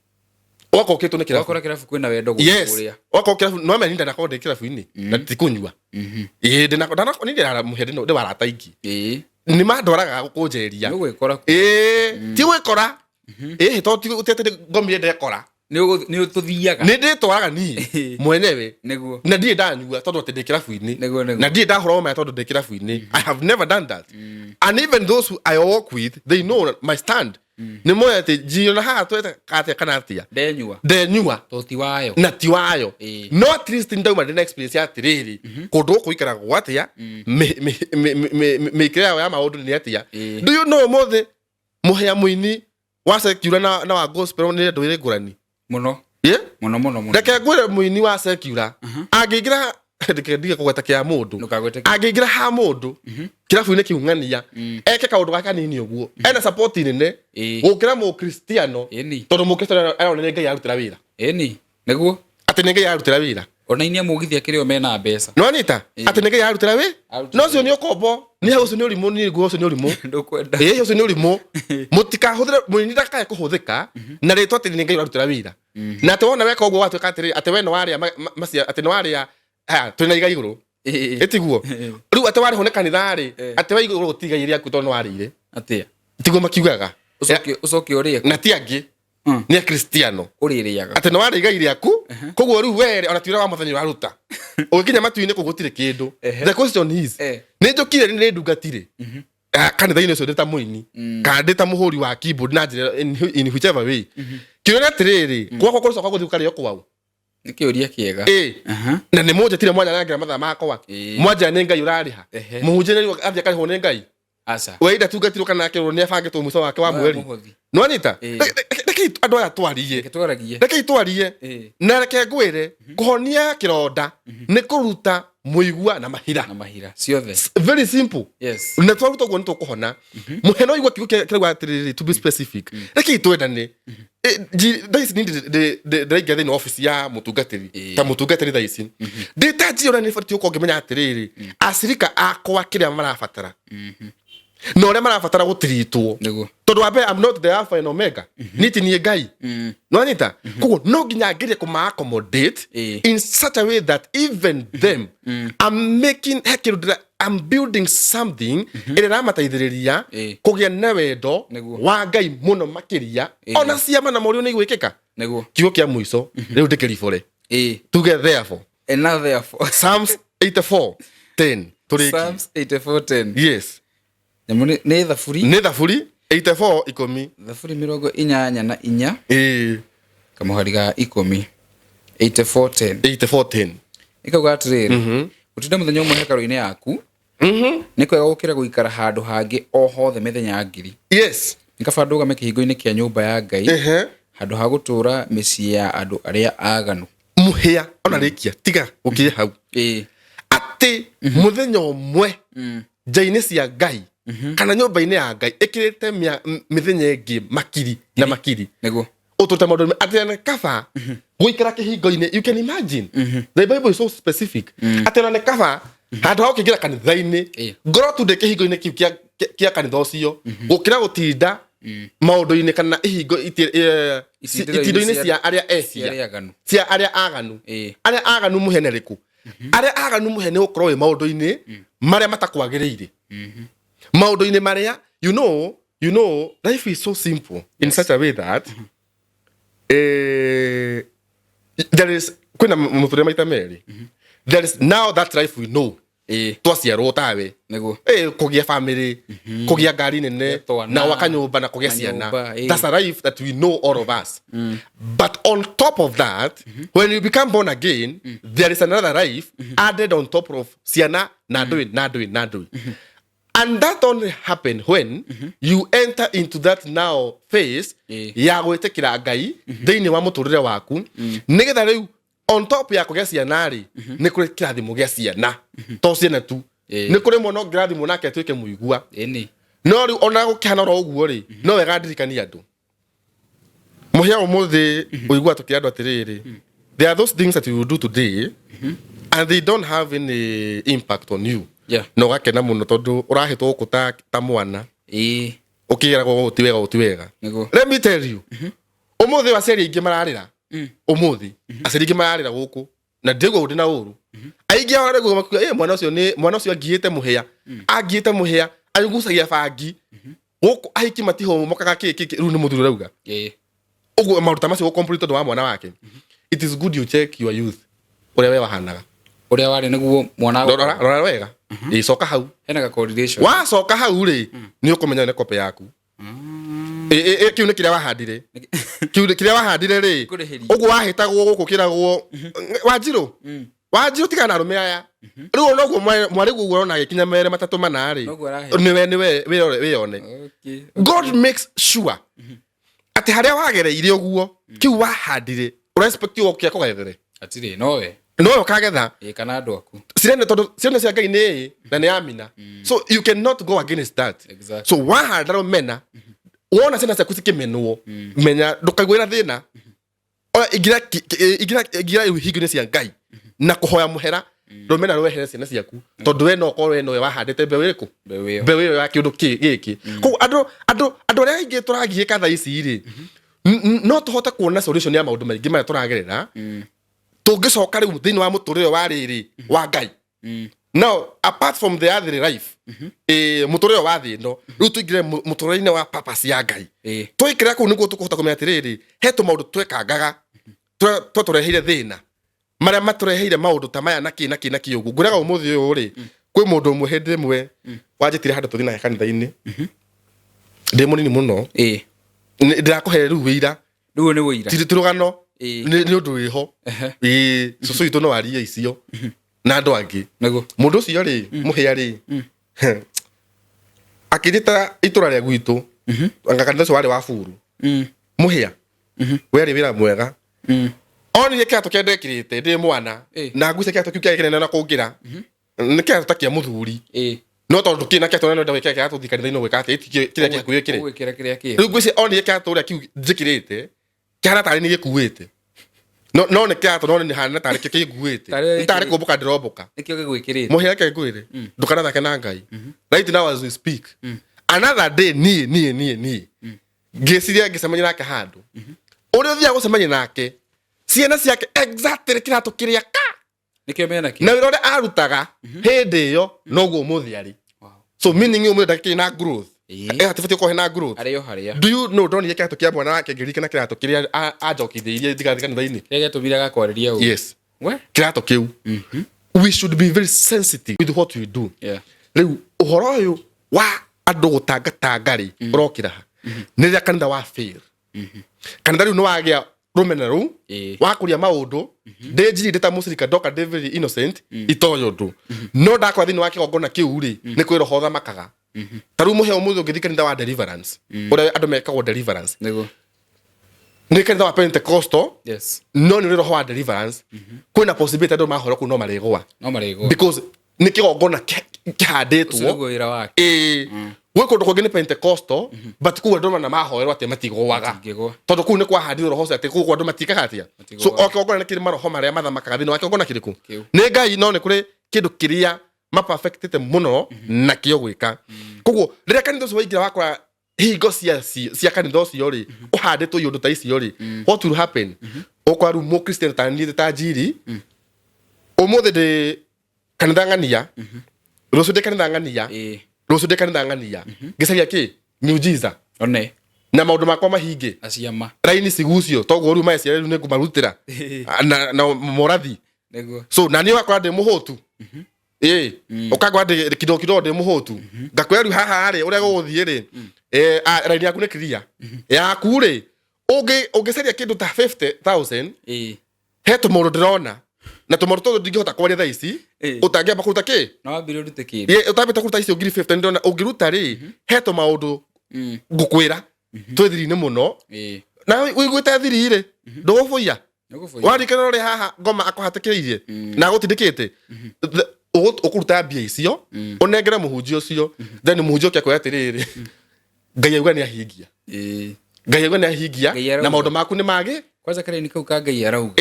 wako ukitwo ni kirabu wako kirabu kwina wendo gukuria wako kirabu no me ninda nakode kirabu-ini na tikunywa ndina nindira muhede no de warata ingi ni mandoraga gukunjeria ni gwikora ti gwikora to ti utete ngomire ndekora ni ututhiaga ni nditwaraga ni mwenyewe niguo na ndie ndanyua tondu ati ndi kirabu-ini na ndie ndahoro ma tondu ndi kirabu-ini I have never done that and even those who I walk with they know my stand ni moya ati jio na ha tweta kate kana atia denyua to tiwayo na tiwayo no at least ndauma the experience ya tiriri kundu kuikara gwatia me krea ya maundu ni atia do you know mothe muhia muini wa secular na wa gospel ni ndu ire ngurani muno muno ndeke ngwire muini wa secular angigira ndikendia kugweta kia mundu angigira ha mundu kirabu-ini kiungania eke kaundu gaka nini uguo ena support nene gukira mu Kristiano tondu mu Kristiano ayone ngai arutira wira niguo ati ngai arutira wira ona inia mugithia kirio mena mbeca no anita ati ngai arutira wi no cio ni ukombo ni haucio ni urimu ni guo cio ni urimu ndukwenda haucio ni urimu mutika huthira mwini ndakae kuhuthika na ritwa ati ngai arutira wira na ati wona weka uguo watu katiri ati we no waria ati no waria twina iga iguru etiguo riu ati wari hone kanitha ri ati wa iguru gutigaire aku tondu warire atia tiguo makiugaga ucoki uria na ti angi ni a Kristiano uririaga ati no wari iga ire aku koguo riu were ona twira wa muthanyi waruta ugikinya matu-ini kugutire kindu the question is ni njukire ni ndungatire kanitha-ini ucio ndita muini kana ndita muhuri wa keyboard na njira in whichever way kiuria atiriri gwakwa kucoka guthi ukario kwao Nikiuria kiega. Na nĩ mũnjetire mwanya nangira mathaa makwa. Mwanja nĩ Ngai ũrarĩha. Mũhunjia nĩ athiĩ akarĩhwo nĩ Ngai. Aca. We ndatungatirwo kana akĩrwo nĩ abangĩtwo mũico wake wa mweri. No anyita. Reke andũ aya twaririe. Reke twarie. Na reke ngwĩre kũhonia kĩronda nĩ kũruta mũigua na mahira. Ciothe. Very simple. Yes. Na twaruta ũguo nĩ tũkũhona. Mũheno igua kiugo kĩrauga atĩrĩrĩ, to be specific. Reke twendane. This need ndĩraingĩra thĩinĩ wa ofici ya mũtungatĩri ta mũtungatĩri thaa ici ndĩta njiũra nĩ batiĩ gũkorwo ngĩmenya atĩrĩrĩ acirika akwa kĩrĩa marabatara na ũrĩa marabatara gũtiritwo tondũ wa mbere I'm not the alpha and omega niti niĩ Ngai no anyita koguo no nginya ngerie kũma-accommodate in such a way that even them I'm building something ĩrĩa ĩramateithĩrĩria kũgĩa na wendo wa Ngai mũno makĩria ona ciama na morio nĩ igwĩkĩka kiugo kĩa mũico rĩu ndĩkĩribore tuge therefore and now therefore Psalms 84:10 Psalms 84:10 yes nĩ thaburi 84:10 thaburi 84 kamuhari ga 10 84:10 ikauga atĩrĩrĩ utinda mũthenya ũmwe hekarũ-inĩ yaku nĩ kwega gũkĩra gũikara handũ hangĩ o hothe mĩthenya ngiri yes nĩ kaba ndũgame kĩhingo-inĩ kĩa nyũmba ya Ngai handũ ha gũtũũra mĩciĩ ya andũ arĩa aganu mũhĩa ona rĩkia tiga gũkinya hau atĩ mũthenya ũmwe nja-inĩ cia Ngai kana nyũmba-inĩ ya Ngai ĩkĩrĩte mĩthenya ĩngĩ makiri na makiri nĩguo ũtũta maũndũ atĩ nĩ kaba gũikara kĩhingo-inĩ you can imagine the Bible is so specific atĩ nĩ kaba handũ ha gũkĩingĩra kanitha-inĩ ngoro tu ndĩ kĩhingo-inĩ kĩu kĩa kanitha ũcio gũkĩra gũtinda maũndũ-inĩ kana ihingo itindo-inĩ cia arĩa cia arĩa aganu mũhe nĩ rĩkũ arĩa aganu mũhe nĩ gũkorwo wĩ maũndũ-inĩ marĩa matakwagĩrĩire maũndũ-inĩ marĩa you know life is so simple in such a way that there is kwĩna mũtũrĩre maita merĩ there is now that life we know twaciarwo tawe kũgĩa family kũgĩa ngari nene na gwaka nyũmba na kũgĩa ciana that's a life that we know all of us but on top of that when you become born again there is another life added on top of ciana na ndũĩ and that only happen when you enter into that now phase ya gwĩtĩkĩra Ngai thĩinĩ wa mũtũrĩre waku nĩgetha rĩu on top ya kũgĩa ciana rĩ nĩ kũrĩ kĩrathimo gĩa ciana to ciana tu nĩ kũrĩ mwana ũngĩrathimwo nake atuĩke mũigua no rĩu ona gũkĩhana oro ũguo rĩ no wega ndirikania andũ mũhĩa ũmũthĩ ũigua tũkĩra andũ atĩrĩrĩ there are those things that you will do today and they don't have any impact on you no gakena mũno tondũ ũrahĩtwo gũkũ ta mwana ũkĩgeragwo gũti wega let me tell you ũmũthĩ aciari aingĩ mararĩra ũmũthĩ aciari aingĩ mararĩra gũkũ na ndĩguo ũndĩ na ũru aingĩ ao rĩguo makuga mwana ũcio angĩĩte mũhĩa anyugucagia bangi gũkũ ahiki matihomokaga rĩu nĩ mũthuri ũrauga ũguo maũndũ ta macio gũcomplete tondũ wa mwana wake it is good you check your youth ũrĩa we wahanaga ũrĩa warĩ nĩguo mwana rora wega coka hau hena correlation wacoka hau rĩ nĩ ũkũmenya nĩ kope yaku kiu nĩ kĩrĩa wahandire rĩ ũguo wahĩtagwo gũkũ kĩragwo Wanjirũ tigana na arũme aya rĩu noguo mwarĩguo ũrona agĩkinya mere matatũ mana rĩ nĩwe wĩone God makes sure atĩ harĩa wagereire ũguo kiu wahandire ũrespectiwo kĩa kũgethere atirĩ nowe kagetha kana andũ aku cirene tondũ ciana cia Ngai nĩ na nĩ amina so you cannot go against that so wahanda rũmena wona ciana ciaku cikĩmenwo menya ndũkaigwĩra thĩna igira hingo-inĩ cia Ngai na kũhoya mũhera rũmena rwehere ciana ciaku tondũ we no ũkorwo we nowe wahandĩte mbeũ ĩrĩkũ mbeũ ĩyo ya kĩũndũ gĩkĩ koguo andũ arĩa aingĩ tũragiĩka thaa ici rĩ no tũhote kuona solution ya maũndũ maingĩ marĩa tũragerera tũngĩcoka rĩu thĩinĩ wa mũtũrĩre wa rĩrĩ wa Ngai now apart from the other life mũtũrĩre wa thĩ ĩno rĩu tũingĩre mũtũrĩre-inĩ wa purpose ya Ngai twĩkĩra kũu nĩguo tũkũhota kũmenya atĩrĩrĩ he tũmaũndũ twekangaga tũtũreheire thĩna marĩa matũreheire maũndũ ta maya na kĩ ũguo ngwĩraga ũmũthĩ ũyũ rĩ kwĩ mũndũ ũmwe hĩndĩ ĩmwe wanjĩtire handũ tũthiĩ nake kanitha-inĩ ndĩ mũnini mũno ndĩrakũhe rĩu wĩira rĩu nĩ wĩira ti rũgano nĩ ũndũ wĩho cũcũ witũ no arie icio na andũ angĩ mũndũ ũcio rĩ mũhĩa rĩ akĩrĩta itũra rĩa gwitũ anga kanitha ũcio warĩ wa buru mũhĩa werĩ wĩra mwega onire kĩratũ kĩrĩa ndekĩrĩte ndĩ mwana na nguice kĩratũ kĩu kĩarĩ kĩnene na kũngĩra nĩ kĩratũ ta kĩa mũthuri no tondũ kĩna kĩratũ no ndawĩkĩra kĩratũ thĩ kanitha-inĩ gwĩka atĩ kĩrĩa gĩkuĩre kĩrĩ rĩu nguice onire kĩratũ ũrĩa kĩu njĩkĩrĩte kĩhana tarĩ nĩ gĩkuĩte no nĩ kĩratũ no nĩ hana tarĩ kĩo kĩnguĩte tarĩ kũmbũka ndĩrombũka nĩkĩo gĩgwĩkĩrĩte mũhĩa reke ngwĩre ndũkanathake na Ngai right now as we speak another day niĩ ngĩciria ngĩcemania nake handũ ũrĩa ũthiaga gũcemania nake ciana ciake exactly kĩratũ kĩrĩa nĩkĩo mena kĩ na wĩra ũrĩa arutaga hĩndĩ ĩyo noguo mũthĩ arĩ so meaning ũmwe ndakĩrĩ na growth atibatiĩ gũkorwo hena growth do you know ndonire kĩratũ kĩa mwana wake ngĩririkana kĩratũ kĩrĩa anjokithĩirie thigathiga kanitha-inĩ kĩrĩa gĩatũmire agakwarĩria ũũ yes kĩratũ kĩu we should be very sensitive with what we do rĩu ũhoro ũyũ wa andũ gũtangatanga rĩ ũrokĩra ha nĩ rĩrĩa kanitha wa fail kanitha rĩu nĩ wagĩa rũmena rũu wakũria maũndũ ndĩnjiri ndĩta mũcirika Dr. David Innocent itoyo ũndũ no ndakora thĩinĩ wa kĩgongona kĩu rĩ nĩ kwĩroho thamakaga ta rĩu mũhĩa ũmũthĩ ũngĩthiĩ kanitha wa deliverance ũrĩa andũ mekagwo deliverance nĩ kanitha wa Pentecostal no nĩ roho wa deliverance kwĩna possibility andũ mahoro kũu no marĩgwa because nĩ kĩgongona kĩhandĩtwo gwĩ kũndũ kũngĩ nĩ Pentecostal but kũu andũ na mahoerwo atĩ matigũaga tondũ kũu nĩ kwahandithwo roho atĩ kũu andũ matikaga atĩa so o kĩgongona nĩ kĩrĩ maroho marĩa mathamakaga thĩinĩ wa kĩgongona kĩrĩkũ nĩ Ngai no nĩ kũrĩ kĩndũ kĩrĩa perfectete mũno na kĩo gwĩka koguo rĩrĩa kanitha ũcio waingĩra wakora hingo cia kanitha ũcio rĩ ũhandĩtwo iũndũ ta icio rĩ what will happen ũkora rĩu mũkristiano ta niĩ ta Njiri ũmũthĩ ndĩ kanitha ng'ania rũciũ ndĩ kanitha ng'ania ngĩcaria kĩ miujiza na maũndũ makwa mahinge raini cigucio toguo rĩu macia rĩu nĩ ngũmarutĩra na morathi so na niĩ wakora ndĩ mũhũtu ũkagwa ndĩ kidogo ndĩ mũhũtu ngakwĩra rĩu haha rĩ ũrĩa gũgũthiĩ rĩ raini yaku nĩ clear yaku rĩ ũngĩcaria kĩndũ ta 50,000 he tũmaũndũ ndĩrona na tũmaũndũ tũtũ ndingĩhota kwaria thaa ici ũtangĩamba kũruta kĩ ũtambĩte kũruta icio ngiri 50 ndĩrona ũngĩruta rĩ he tũmaũndũ ngũkwĩra twĩ thiri-inĩ mũno na wĩiguĩte thiri rĩ ndũgũbũia warikana ũrĩa haha ngoma akũhatĩkĩrĩirie na agũtindĩkĩte ũkũruta mbia icio ũnengere mũhunjia ũcio then mũhunjia ũkĩa kwĩra atĩrĩrĩ Ngai auga nĩ ahingia na maũndũ maku nĩ mage kwanza kare nikau ka Ngai arauga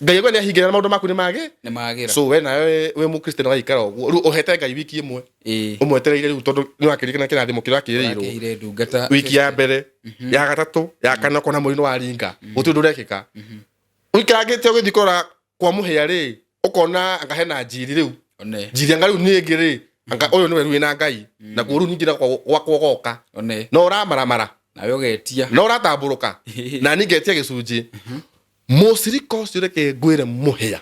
Ngai auga nĩ ahingia na maũndũ maku nĩ mage so we nawe wĩ mũkristiano waikara ũguo rĩu ũhete Ngai wiki ĩmwe ũmwetereire rĩu tondũ nĩ wakĩririkana kĩrathimo kĩrĩa kĩrĩirwo wiki ya mbere ya gatatũ ya kana kona mũri nĩ waringa gũtirĩ ũndũ ũrekĩka ũikarangĩte ũgĩthiĩ kũrora kwa mũhĩa rĩ ũkona anga hena Njiri rĩu Njiri anga rĩu nĩ ĩngĩ rĩ anga ũyũ nĩwe rĩu wĩna Ngai na guo rĩu ningĩ gwakwo goka no ũramaramara nawe ũgetia no ũratambũrũka na niĩ ngetia gĩcunjĩ mũcirika ũcio reke ngwĩre mũhĩa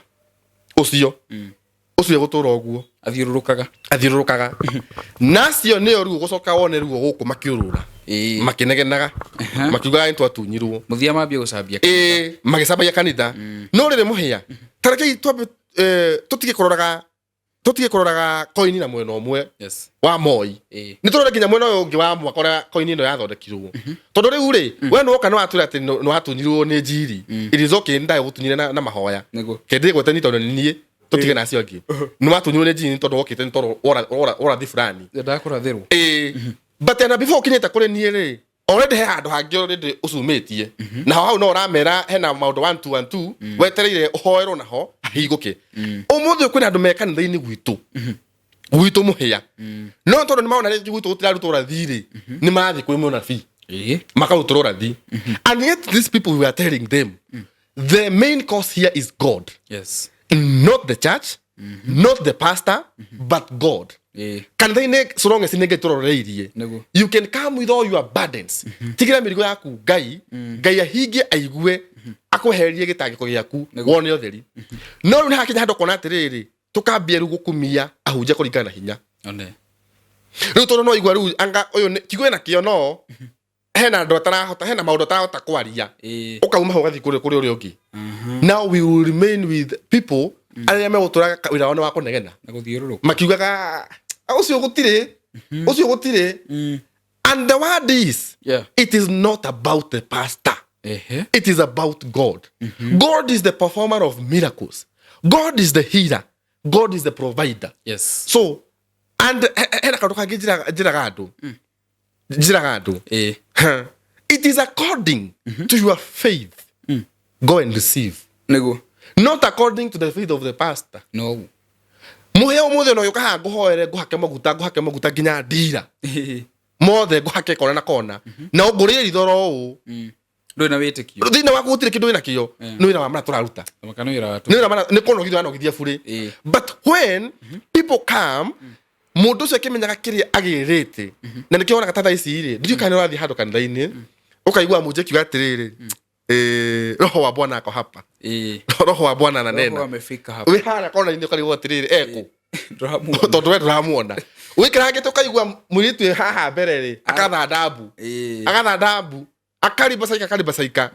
ũcio gũtũra ũguo athiũrũrũkaga nacio nĩo rĩu gũcoka wone rĩu gũkũ makĩũrũra makĩnegenaga makiugaga nĩtwatunyirwo mũthia mambia gũcambia magĩcambagia kanitha no rĩrĩ mũhĩa tarekei tũtige kũroraga koini na mwena ũmwe wa Moi nĩ tũrore nginya mwena ũyũ ũngĩ wa mwaka ũrĩa koini ĩno yathondekirwo tondũ rĩu rĩ we nĩ woka nĩ watwĩra atĩ nĩ watunyirwo nĩ Njiri it is okay nĩ ndagũtunyire na mahoya kĩndĩ gwetani tondũ nĩ niĩ tũtige nacio angĩ nĩ watunyirwo nĩ Njiri tondũ wokĩte nĩ tondũ ũrathi fulani ndakũrathĩrwo but na before ũkinyĩte kũrĩ niĩ rĩ already he handũ hangĩ already ũcumĩtie na hau no ũramera hena maũndũ 1 2 1 2 wetereire ũhoerwo naho hahingũke ũmũthĩ kwĩna andũ me kanitha-inĩ gwitũ mũhĩa no tondũ nĩ maona rĩngĩ gwitũ gũtirarutwo ũrathi rĩ nĩ marathiĩ kwĩ mũnabii makarutwo ũrathi and yet these people we are telling them the main cause here is God not the church not the pastor but God kanitha-inĩ so long as nĩ Ngai tũroreirie you can come with all your burdens tigĩra mĩrigo yaku Ngai ahingie aigue akũhererie gĩtangĩko gĩaku wone ũtheri no rĩu nĩ hakinya handũ ũkona atĩrĩrĩ tũkambia rĩu gũkumia ahunjia kũringana na hinya rĩu tondũ no igua rĩu anga ũyũ kiugo na kĩo no hena ndo tarahota hena maundu tarahota kwaria ukauma ho gathi kuri uri ungi now we will remain with people aria me gutura wira wao wa kunegena na guthiururuka makiugaga ucio gutire and the word is it is not about the pastor. It is about God. God is the performer of miracles. God is the healer. God is the provider. Yes. So, and it is according to your faith. Go and receive. Nego. Not according to the faith of the pastor. No. Muhe umuthi no yuka guhoere guhake maguta ginya ndira. Mothe guhake kona na kona. Na ugurire ithoro u. Ndoi na witikio. Thina waku gutire kindu wina kio. Ni wira wa mara turaruta. Makano wira watu. Ni wira mana ni kono githwa no githia bure. But when people come mundu ucio kimenyaga kiri agirite na nikio ona gatatha ici ri ndiyo kana wathi handu kanitha-ini ukaigua munje kiuga atiriri roho wa Bwana ako hapa roho wa Bwana ananena roho amefika hapa we hana kona ndio kali atiriri eko tondu we ndiramuona wikirage tukaigua muritu haha mbere ri akatha ndabu akariba saika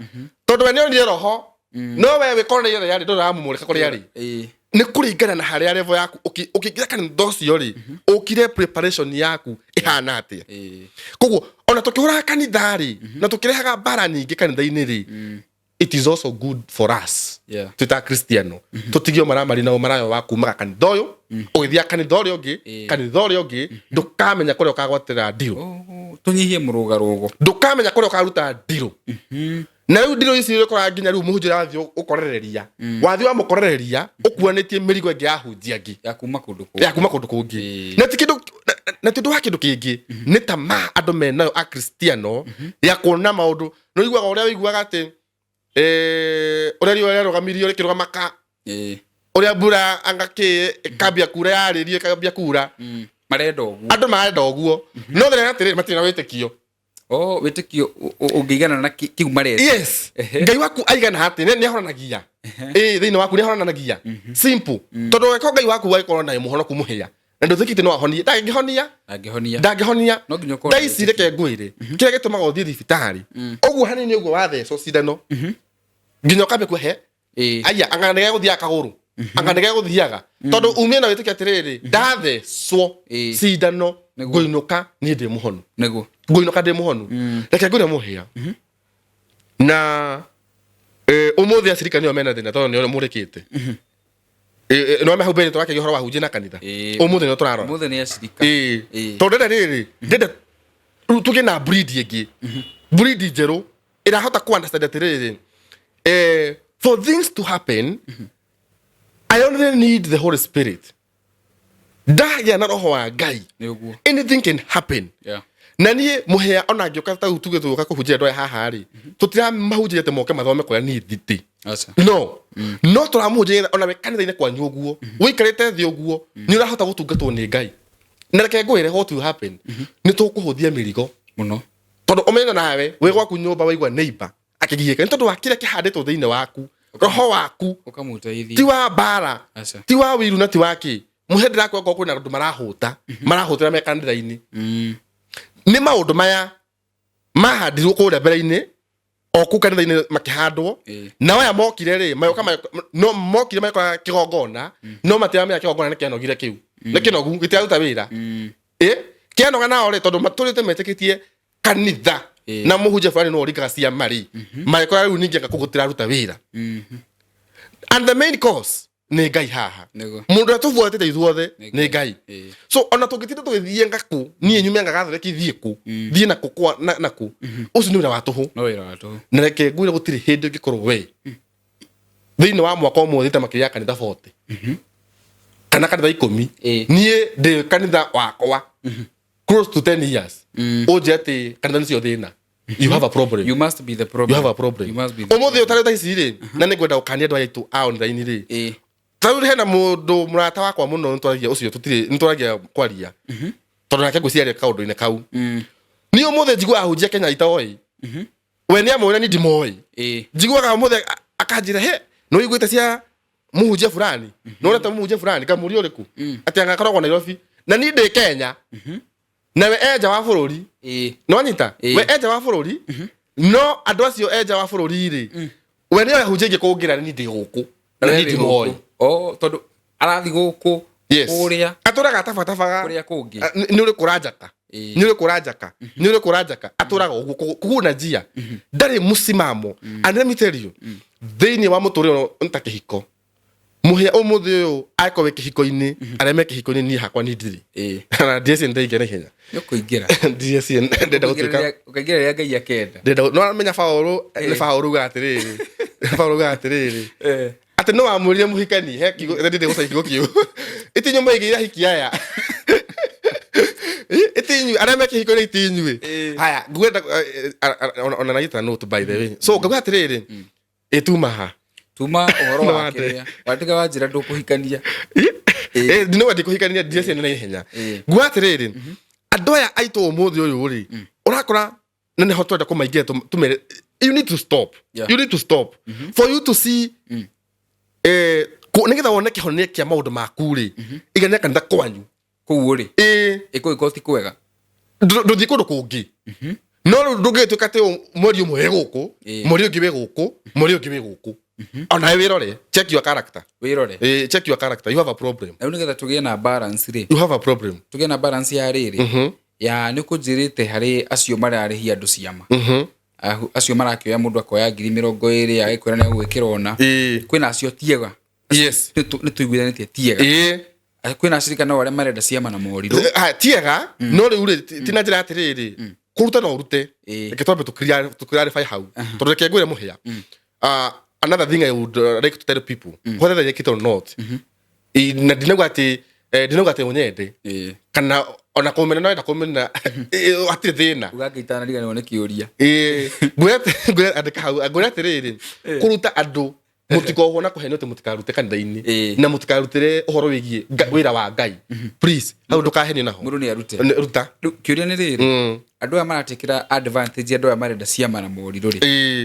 tondu we ni roho no we we kona yari ndo ndamumurika kuri yari ni kuringana na haria level yaku ukigira kanitha ucio ri ukire preparation yaku ihana atia koguo ona tukihura kanitha ri na tukirehaga bara nyingi kanitha-ini ri it is also good for us tuta Kristiano tutigio maramari na marayo waku maga kanitha uyu ugithia kanitha urio ungi ndukamenya kuria ukagwatira ndiro tunyihie murugarugo ndukamenya kuria ukaruta ndiro na riu ndiro ici rikora nginya riu muhunjira wathi ukorereria wathi wa mukorereria ukuanetie mirigo ingi yahunjia ngi ya kuma kundu kungi na tindu wa kindu kingi ni ta ma andu menayo a Kristiano ya kuona maundu no igwaga uria wiguaga ati uria riu rugamirio rikirugamaka uria mbura angaki ikambia kura yaririe ikambia kura marenda uguo andu marenda uguo no thira atiri matina witikio witikio ungigana na kiu marenda yes ngai waku aigana hati ni ahoranagia thiini waku ni ahoranagia simple tondu weko ngai waku waikoro na muhono kumuhia na nduthikite no ahonie ndagihonia no nginya ko ndaisi reke ngwire kire gitumaga uthii thibitari uguo hanini uguo watheco cindano nginya kambe kuhe aya anganege guthia kaguru anganege guthiaga tondu umie na witikia atiriri ndathecwo cindano nguinuka ni ndi muhonu nego nguinuka ndi muhonu reke ngwire muhia na umuthi acirika niyo mena thina tondu niyo murikite no me hubere twake gihoro wa huje na kanitha umuthi no turarora umuthi ni acirika tondu riri ndende tuge na breed ingi breed njeru irahota ku understand atiriri for things to happen I only need the Holy Spirit ndagia na roho wa Ngai anything can happen na nie muhea ona ngioka ta utuge tuka kuhunjira ndo haha ri tutira mahunjire te moke mathome kwa ni thiti no turamuhunjira ona we kanitha-ini kwa nyuguo wikarite thi uguo ni urahota gutungatwo ni Ngai na reke ngwire what will happen ni tukuhuthia mirigo muno tondu omena nawe we gwaku nyumba waigua neighbor akigieka tondu wakire kihanditwo thiini waku roho waku ukamuteithia ti wa bara ti wa wiru na ti waki muhendera kwa goku na andu marahutira me kanitha-ini ni maundu maya mahandirwo kuria mbere-ini oku kanitha-ini makihandwo na waya mokire ri mayoka no mokire mayokora kigongona no matira me kigongona ni kianogire kiu ni kinogu gitiaruta wira kianoga nao ri tondu maturite metikitie kanitha na muhunjia fulani no rikaga cia mari mayokora riu ningi ngakugutira ruta wira and the main cause ni Ngai haha mundu atuvuatite ithuothe ni Ngai so ona tungitinde tugithie ngaku nie nyume ngagathereki ku thie na kukwa na ku ucio ni wira watuhu na reke ngwire gutiri hindi ngikorwo we thiini wa mwaka umwe thita makiria kanitha 40 kana kanitha 10 nie ndi kanitha wakwa close to 10 years ujeti kanitha nicio thina you have a problem you must be the problem you have a problem umuthi utareta ici ri na ni ngwenda ukania andu aitu out thaini ri tauri hena mundu murata wakwa muno ntwaragia ucio ntwaragia kwaria tondu nake ngwiciaria kaundu-ini kau ni umuthi njigua ahunjia Kenya itoi we ni amwira ni ndimoi njiguaga umuthi akanjira he no iguite cia muhunjia fulani no reta muhunjia fulani kamuri uriku ati angakoragwo Nairobi na ni ndi Kenya na we eja wa bururi no nyita we eja wa bururi no andu acio eja wa bururi ri we ni ahunjie kungira ni ndi guku na ni ndi moi tondu arathi guku uria aturaga tabatabaga kuria kungi ni uri kurajaka ni uri kurajaka aturaga guku kuguna njia ndari musimamo and let me tell you thini wa muturiro ntakihiko muhia umuthi uyu aiko kihiko-ini areme kihiko-ini ni hakwa ni ndiri na ndiye ndaigera henya yo kuingira ndiye ndenda gutuika ukaingira ya ngai akenda ndenda no menya Paulo ni Paulo gatiriri ati no amurire muhikani he kigo ndinde guca kigo kiu itinyu maigira hikia ya itinyu areme kihiko-ini itinyu haya ngwenda ona naita note by the way so gatiriri etuma uhoro wake watiga wajira ndukuhikania ndino wati kuhikania ndiye na ihenya gwatiriri andu aya aito umuthi uyu ri urakora nene hotwenda kumaingira tumere you need to stop for you to see nigetha wone kihonia kia maundu maku ri igane kanitha kwanyu kuu ri ikoti kwega nduthi kundu kungi no ndugituka te mweri umwe guku mweri ungi we guku ona wirore check your character check your character you have a problem na nigetha tugie na balance ri you have a problem tugie na balance ya riri ya nikujirite hari acio mararihi andu ciama acio marakioya mundu akoya 20,000 agikwira ni gwikirona kwina acio tiega yes ni tuiguithanitie tiega kwina acirika no wale marenda ciama na moriro tiega no ri tina njira atiriri kuruta no urute reke twambe tukirarify hau tondu reke ngwire muhia another thing I would like to tell people whether they like it or not na dinogate onyende kana ona komena no enda komena atire thina ugageitana riga ne kiuria ngwe andika hau ngwe atiriri kuruta andu mutiko hona kuhenio te mutikarute kanitha-ini na mutikarutire uhoro wigie wira wa Ngai please hau ndukahenio naho mundu ni arute ruta kiuria ni riri andu aya maratekira advantage andu aya marenda ciama na moriro ri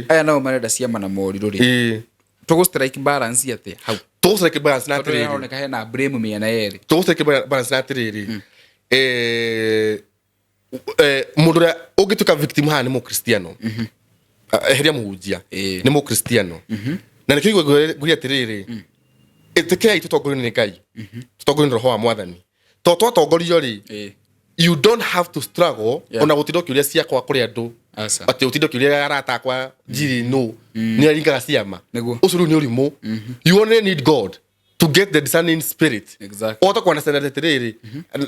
aya nao marenda ciama na moriro ri tugu strike balance ate hau tugu strike balance na tiriri ona kahena blame miena eri tugu strike balance na tiriri mundu ria ungituka victim ha ni mu Kristiano heria muhunjia ni mu Kristiano na nikigo guria tiriri etekei tutongorio ni Ngai tutongorio roho wa mwathani to twatongorio ri you don't have to struggle ona gutindo kiuria ciakwa kuri andu ati utindo kiuria arata kwa Njiri no ni aringaga ciama ucuru ni urimu you only need God to get the discerning spirit exactly oto kwa understand tiriri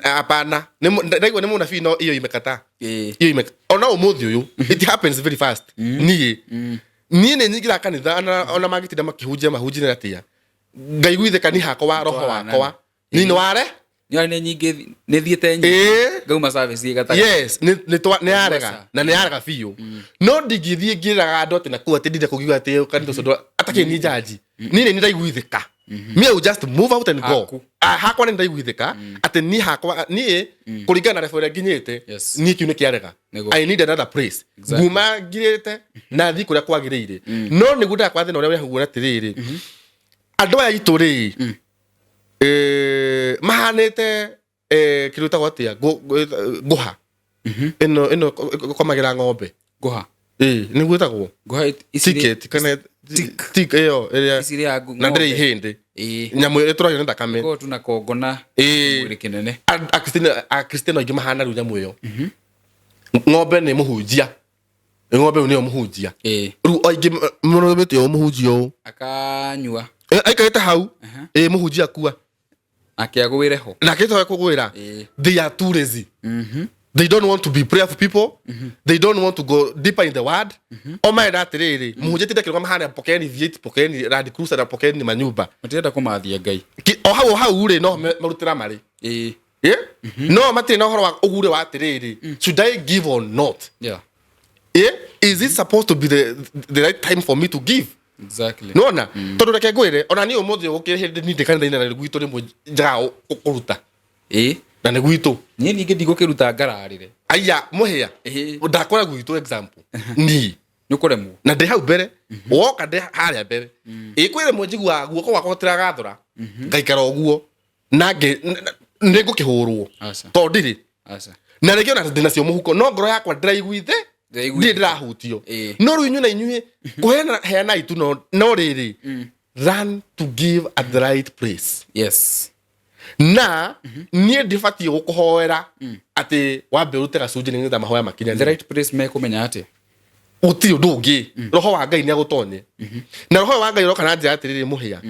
apana ndaigo ni munabii no iyo imekata iyo ona umuthi uyu it happens very fast ni ne nyigira kanitha ona magitinda makihunjia mahunjia atia Ngai gwitheka ni hakwa roho wakwa ni no ware ni nyingi ni thiete ngauma service igata yes ni arega na ni arega fiu no ndingithie ngiraga andu ati na ku ati ndinde kugiwa ati kanitha ciondo atake ni jaji ni ndaigwitheka me I will just move out and go hakwa ni ndaigwitheka ati ni hakwa ni kuringana na referee nginyite ni kiune kiarega I need another place guma ngirite na thi kuria kwagirire no ni guda kwa thina uria wehuona tiriri andu aya ituri mahanite kiruta gwatia guha ino komagira ng'ombe guha ni gwitagwo guha ticket kana tik eyo isiria na ndire ihindi nyamu eturagio ni thakame go tuna kongona mwiri kinene Kristiano ingi mahana ru nyamu eyo ng'ombe ni muhunjia ng'ombe ni muhunjia ru oingi muno beti o muhunjia o akanyua aikarite hau muhunjia akua akiagwire ho na kito kugwira they are too lazy they don't want to be prayerful people they don't want to go deeper in the word o mai da tiriri muhunjia tinde kirwa mahana pokeni viet pokeni rad cruiser na pokeni manyumba mutenda kumathia Ngai o hau ri no marutira mari no matire no horo wa ugure wa tiriri should I give or not is it supposed to be the right time for me to give exactly no na tondu reke ngwire ona ni umuthi ukire hindi ni kanitha-ini na gwitu rimwe njaga kuruta na ni gwitu ni ninge ndigukiruta ngararire aya muhia ndakora gwitu example ni nukuremwo na ndi hau mbere woka ndi haria mbere kwire mwenjigua guoko wakwa tiragathura ngaikara uguo na nge ngukihurwo to ndiri na regio na ndina cio muhuko no ngoro yakwa ndiraiguithe ndirahutio no ru inyu na inyu kuheana itu no riri run to give at the right place. Yes. Na nie ndibati gukuhoera ati wambe urute gacunji nĩgetha mahoya makinya the right place me kumenya ati utiri ndungi roho wa Ngai ni agutonye na roho wa Ngai roka na njira atiriri muhia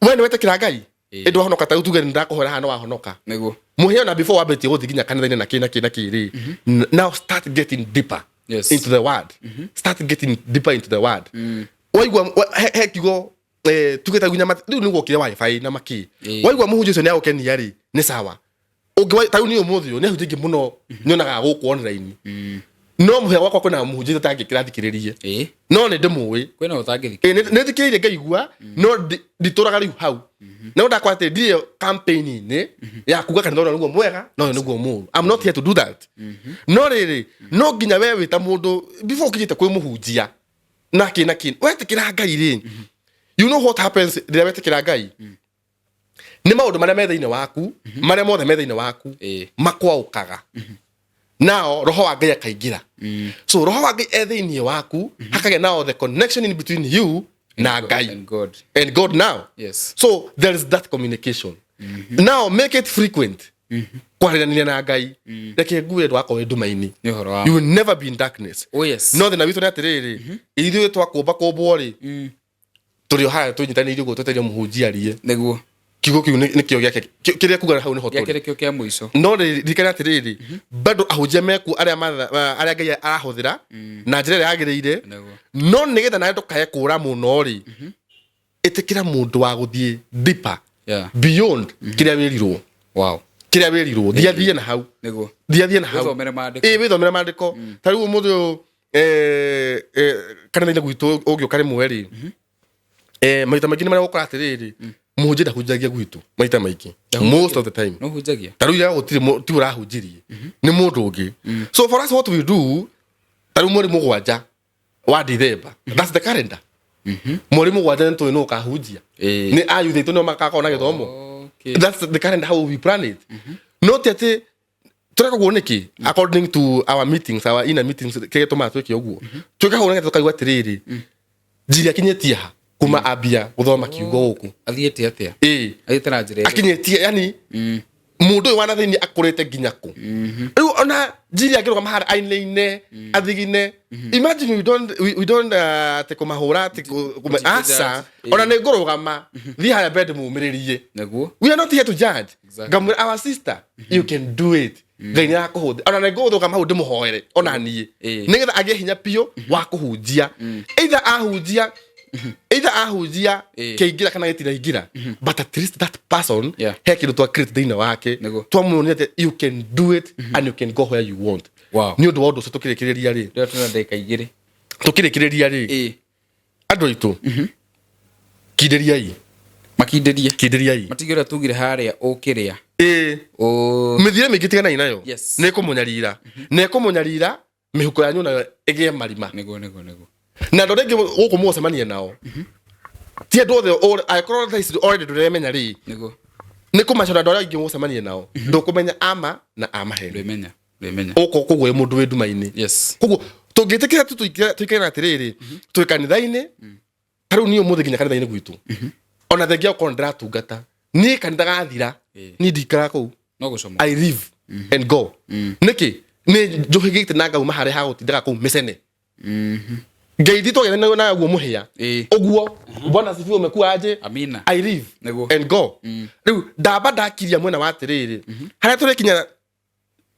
we ni wetekira Ngai endu honoka ta utuge ndakuhora hano wa honoka niguo muhia na before wambe guthiginya kanitha-ini na kiri now start getting deeper into the word. Start getting deeper into the word. Waigua hekigo tugeta gunya riu niguo kire wifi na maki waigua muhunjia ucio ni agukenia ri ni sawa ungi ta ni umuthio ni ahunjia muno nyonaga guku online no muhia wakwa kuna muhunjia tangikira thikiririe no ni ndimui kwena utangithikira ni thikiririe ngaigua no ndituraga riu hau no ndakwate ndie campaign ni ya kuga kanitha no niguo mwega no niguo muru. I'm not here to do that. No riri no nginya we wita mundu before ukijite kwi muhunjia na wetikira Ngai ri. You know what happens rĩrĩa wetikira Ngai nĩ maũndũ marĩa me thĩinĩ waku marĩa mothe me thĩinĩ waku makwaukaga nao roho wa Ngai akaingĩra. So roho wa Ngai thĩinĩ waku hakagĩa now the connection in between you na Ngai and God now. Yes. So there is that communication. Now make it frequent. Kwaranĩria na Ngai reke ngue ndwako we nduma-inĩ. You will never be in darkness. Oh yes. No thĩna witũ nĩ atĩrĩrĩ ithuĩ twakũmba kũmbwo rĩ turi haya tunyitanĩire guo tweteria muhunjia rie niguo kiugo kiu nikio giake kiria kuga hau niho turi kio kia muico no rikana atiriri bado ahunjia meku aria Ngai arahuthira na njira ĩrĩa yagĩrĩire no nigetha nawe ndukae kũra muno ri itikira mundu wa guthie deeper beyond kiria wirirwo. Wow. Kiria wirirwo thia na hau niguo thia na hau withomere mandiko ta riu umuthi kanitha-inĩ gwitũ ũngĩũka rĩmwe ri maita maingĩ nĩ marĩa gũkora atĩrĩrĩ mũhunjia ndahunjagia gwitũ maita maingĩ most of the time no hunjagia ta rĩu ya gũtirĩ ti ũrahunjirie nĩ mũndũ ũngĩ. So for us what we do ta rĩu mweri mũgwanja wa December that's the calendar mweri mũgwanja nĩ tũĩ nũ ũkahunjia nĩ ayuthi aitũ nĩo makakorwo na gĩthomo. That's the calendar how we plan it. No ti atĩ tureka kuona ki according to our meetings our inner meetings kĩrĩa tũmaga twĩke ũguo twĩkaga ũrĩa tũkaigua atĩrĩrĩ Njiri akinyĩtie ha kuma abia guthoma kiugo guku athiete atia aitara njire akinyĩtie yani mundu wana thini akurete nginya ku riu ona Njiri akiruga mahara aine athigine imagine we don't take mahura take asa ona ne ngurugama thi haya bed mumiririe naguo we are not here to judge. Gamwe our sister you can do it Ngai ya kuhuthia ona ne ngurugama hau ndimuhoere ona nie nigetha agie hinya pio wa kuhunjia either ahunjia kĩingira kana gĩtiraingira but at least that person he kĩndũ twa create thĩinĩ wake twamuonia that you can do it and you can go where you want. Nĩ ũndũ wa ũndũ ũcio tũkĩrĩkĩrĩria rĩ tũkĩrĩkĩrĩria rĩ andũ aitũ kindĩriai makindĩriai matigĩra tugire harĩa ũkĩrĩa mĩthire mĩingĩ tiganai nayo nĩ kũmunya rira mĩhuko yanyu nayo ĩgĩe marima nĩguo na ndo rĩngĩ gũkũ mũcemania nao ti andũ othe akorwo tha ici already ndũremenya rĩ nĩ kũmacora andũ arĩa aingĩ mũcemania nao ndũkũmenya ama na amaheni ũko kũguo mũndũ wĩ nduma-inĩ kũguo tũngĩtĩkĩra tũikare atĩrĩrĩ twĩ kanitha-inĩ ta rĩu niĩ ũmũthĩ nginya kanitha-inĩ gwitũ ona thengia ũkorwo ndĩratungata niĩ kanitha gathira niĩ ndikara kũu I live and go nĩkĩ nĩ njũhĩgĩte na ngauma harĩa ha gũtindaga kũu mĩcene Ngai thitũ gethana na guo muhia uguo Bwana sifiwe umekuwa aje amina I live and go. Riu ndamba ndakiria mwena wa atiriri haria turikinya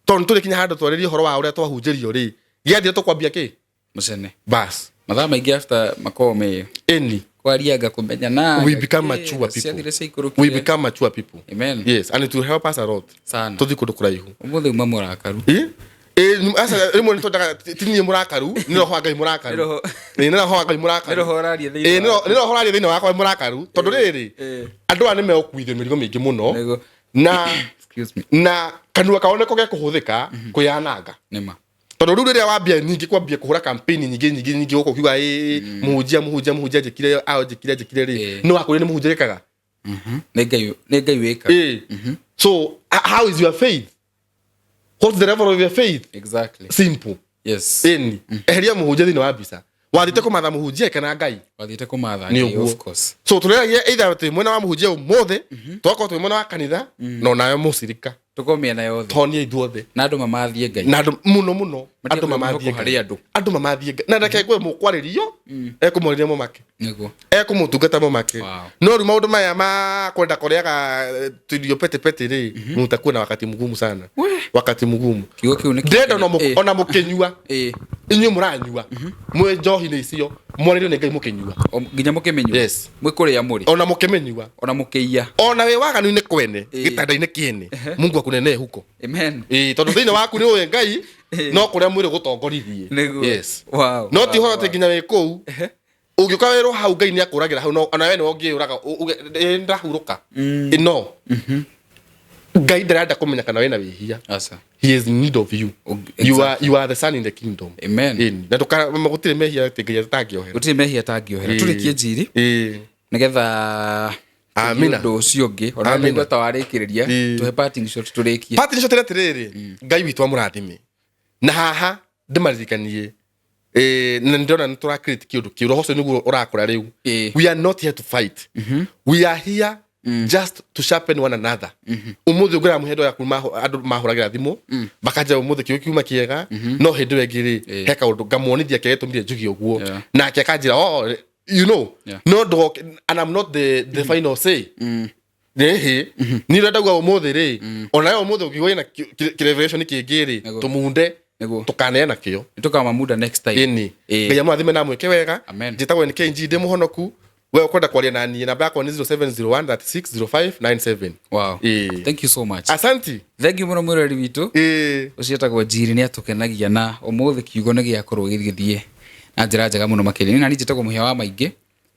ton turikinya handu twarĩrie horo wa uria twahunjĩrio ri giathire tukwambia ki mucene bas mathaa maingĩ after makome eni kwarianga kumenya na we become mature people. Amen. Yes, and it will help us a lot sana tuthi kundu kuraihu umuthi uma murakaru asa rimwe ni tondaga tini murakaru ni roho Ngai murakaru ni roho Ngai murakaru ni roho horarie thĩinĩ wakwa murakaru tondu riri andu ane meokuithio mĩrigo mĩingĩ mũno na excuse me na kanua kaoneko ge kuhuthika kuyananga nima tondu riu riria wambia nyingi kwambia kuhura campaign nyingi guko kiuga muhunjia njikire ri no akuri ni muhunjirikaga nĩ Ngai wĩka so how is your faith What's the level of your faith? Exactly. Simple. Yes. Eni. Eheria muhunjia thini wa mbica. Wathite kumatha muhunjia kana Ngai. Wathite kumatha Ngai, of course. So tuleragia either twi mwena wa muhunjia umothe, twako twi mwena wa kanitha, no nayo mucirika. Tukomia na yothe. Tonia ithuothe. Na andu mamathie Ngai. Na andu muno andu mamathie Ngai. Andu mamathie Ngai. Na ndake kwe mukwaririo, ekumuriria mumake. Niguo. Ekumutungata mumake. No ru maundu maya ma kwenda kuriaga tuirio pete ri, mutakuwa na wakati mgumu sana. Wakati mgumu. Kiugo kiu ni ndenda ona mukinyua. Inyu muranyua. Mwe njohi ni icio. Mwonerio ni Ngai mukinyua. Nginya mukimenyua. Yes. Mwe kuria muri. Ona mukimenyua. Ona mukiia. Ona we waganu ni kwene. Gitanda-ini kiene. Mungu akunene huko. Amen. Tondu thiini waku ni uwe Ngai, no kuria mwiri gutongorithie. Yes. Wow. No ti hote nginya we kuu. Ugiuka wero hau Ngai ni akuragira hau, no ona we ni wongiuraga ndahuruka. No. Ngai ndarenda kumenya kana wena wihia. Asa. He is in need of you. You are the son in the kingdom. Amen. Na tukagutire mehia tinginya tangiohera. Gutire mehia tangiohera. Turikie Njiri. Nigetha amina ndo ucio ngi ona nigwa tawarikiriria tuhe parting shot turikie. Parting shot retiriri. Ngai witu amurathime. Na haha ndimaririkanie na ndona ntura create kiundu kiuro hoco niguo urakora riu. We are not here to fight. We are here just to sharpen one another. Umuthi ugira muhendo ya kuma andu mahuragira thimu bakaja umuthi kiu kiuma kiega no hindi wengiri heka undu ngamonithia kegetumire njugi uguo na akanjira you know no dog and I'm not the final say. Ni renda gwa umuthi ri ona yo umuthi ukiwa na revelation kingiri tumunde tukane na kio tukama muda next time. Ngai amathime na mweke wega njitagwo ni KNG ndi muhonoku. Wewe kwenda kwalia na ni namba yako ni 0701360597. Wow. Thank you so much. Asante. Thank you muno mwirori witu. Ucietagwo Njiri ni atukenagia na umuthi kiugo ni giakorwo githithie na njira njega muno makiri. Ni njitagwo muhia wa maingi.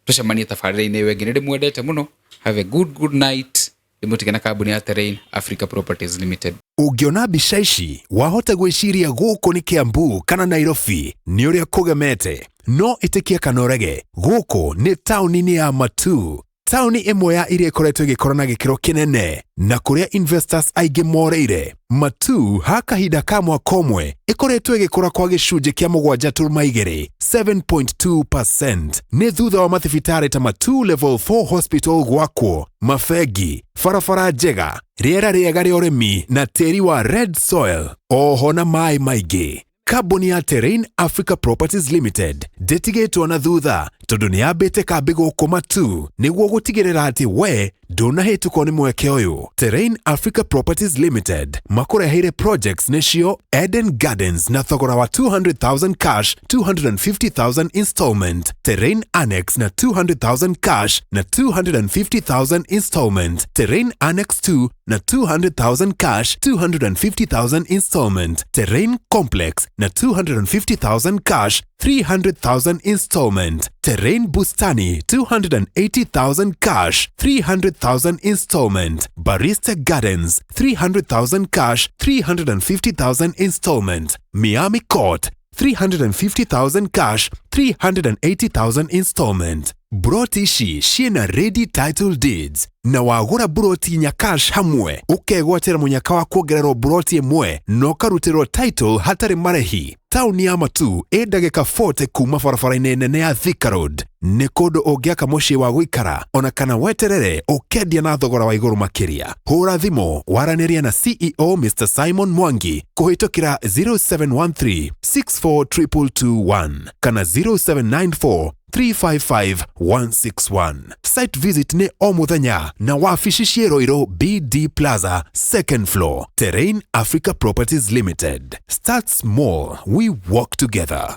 Tucemanie tabarĩra-inĩ wengi ni ndimwendete muno. Have a good night. Imutige na kambuni ya Terrain Africa Properties Limited. Ungiona mbica ici wahota gwiciria guku ni Kiambu kana Nairobi ni uria kugemete no itikia kanorege guku ni tauni-ini ya Matu, tauni imwe ya iria ikoretwo igikora na gikiro kinene na kuria investors aingĩ moreire. Matu ha kahinda ka mwaka ũmwe ikoretwo igikora kwa gĩcunjĩ kĩa 7.2%, 7.2%. Nĩ thutha wa mathibitarĩ ta Matu Level 4 Hospital gwakwo, mafegi, barabara njega, rĩera rĩega rĩa ũrĩmi na tĩri wa red soil, oho na maĩ maingĩ. Kambuni ya Terrain Africa Properties Limited ndĩtigĩtwo na thutha tondũ nĩ yambĩte kambĩ gũkũ Matu nĩguo gũtigĩrĩra atĩ we ndũnahĩtũkwo nĩ mweke ũyũ. Terrain Africa Properties Limited makũreheire projects nĩcio Eden Gardens na thogora wa 200,000 cash, 250,000 installment, Terrain Annex na 200,000 cash na 250,000 installment, Terrain Annex 2 na 200,000 cash, 250,000 installment, Terrain Complex na 250,000 cash, 300,000 installment, Terrain Bustani 280,000 cash, 300,000 installment, Barista Gardens 300,000 cash, 350,000 installment, Miami Court 350,000 cash, 380,000 installment. Broti ici ciena ready title deeds na wagura broti nya cash hamwe ukegwatira munyaka wa kuongererwo broti imwe no karutirwo title hatari marehi. Tauni ya Matu ndagika 40 kuma barabara-inĩ nene ya Thika Road. Nĩ kũndũ ũngĩaka mũciĩ wa gũikara ona kana weterere ũkendia na thogora wa igũrũ makĩria. Hũra thimũ waranĩria na CEO Mr. Simon Mwangi kũhĩtũkĩra 0713-642221 kana 0794-355-161. Site visit ni o muthenya na wabici cie Roiro BD Plaza, second floor. Terrain Africa Properties Limited. Start small, we walk together.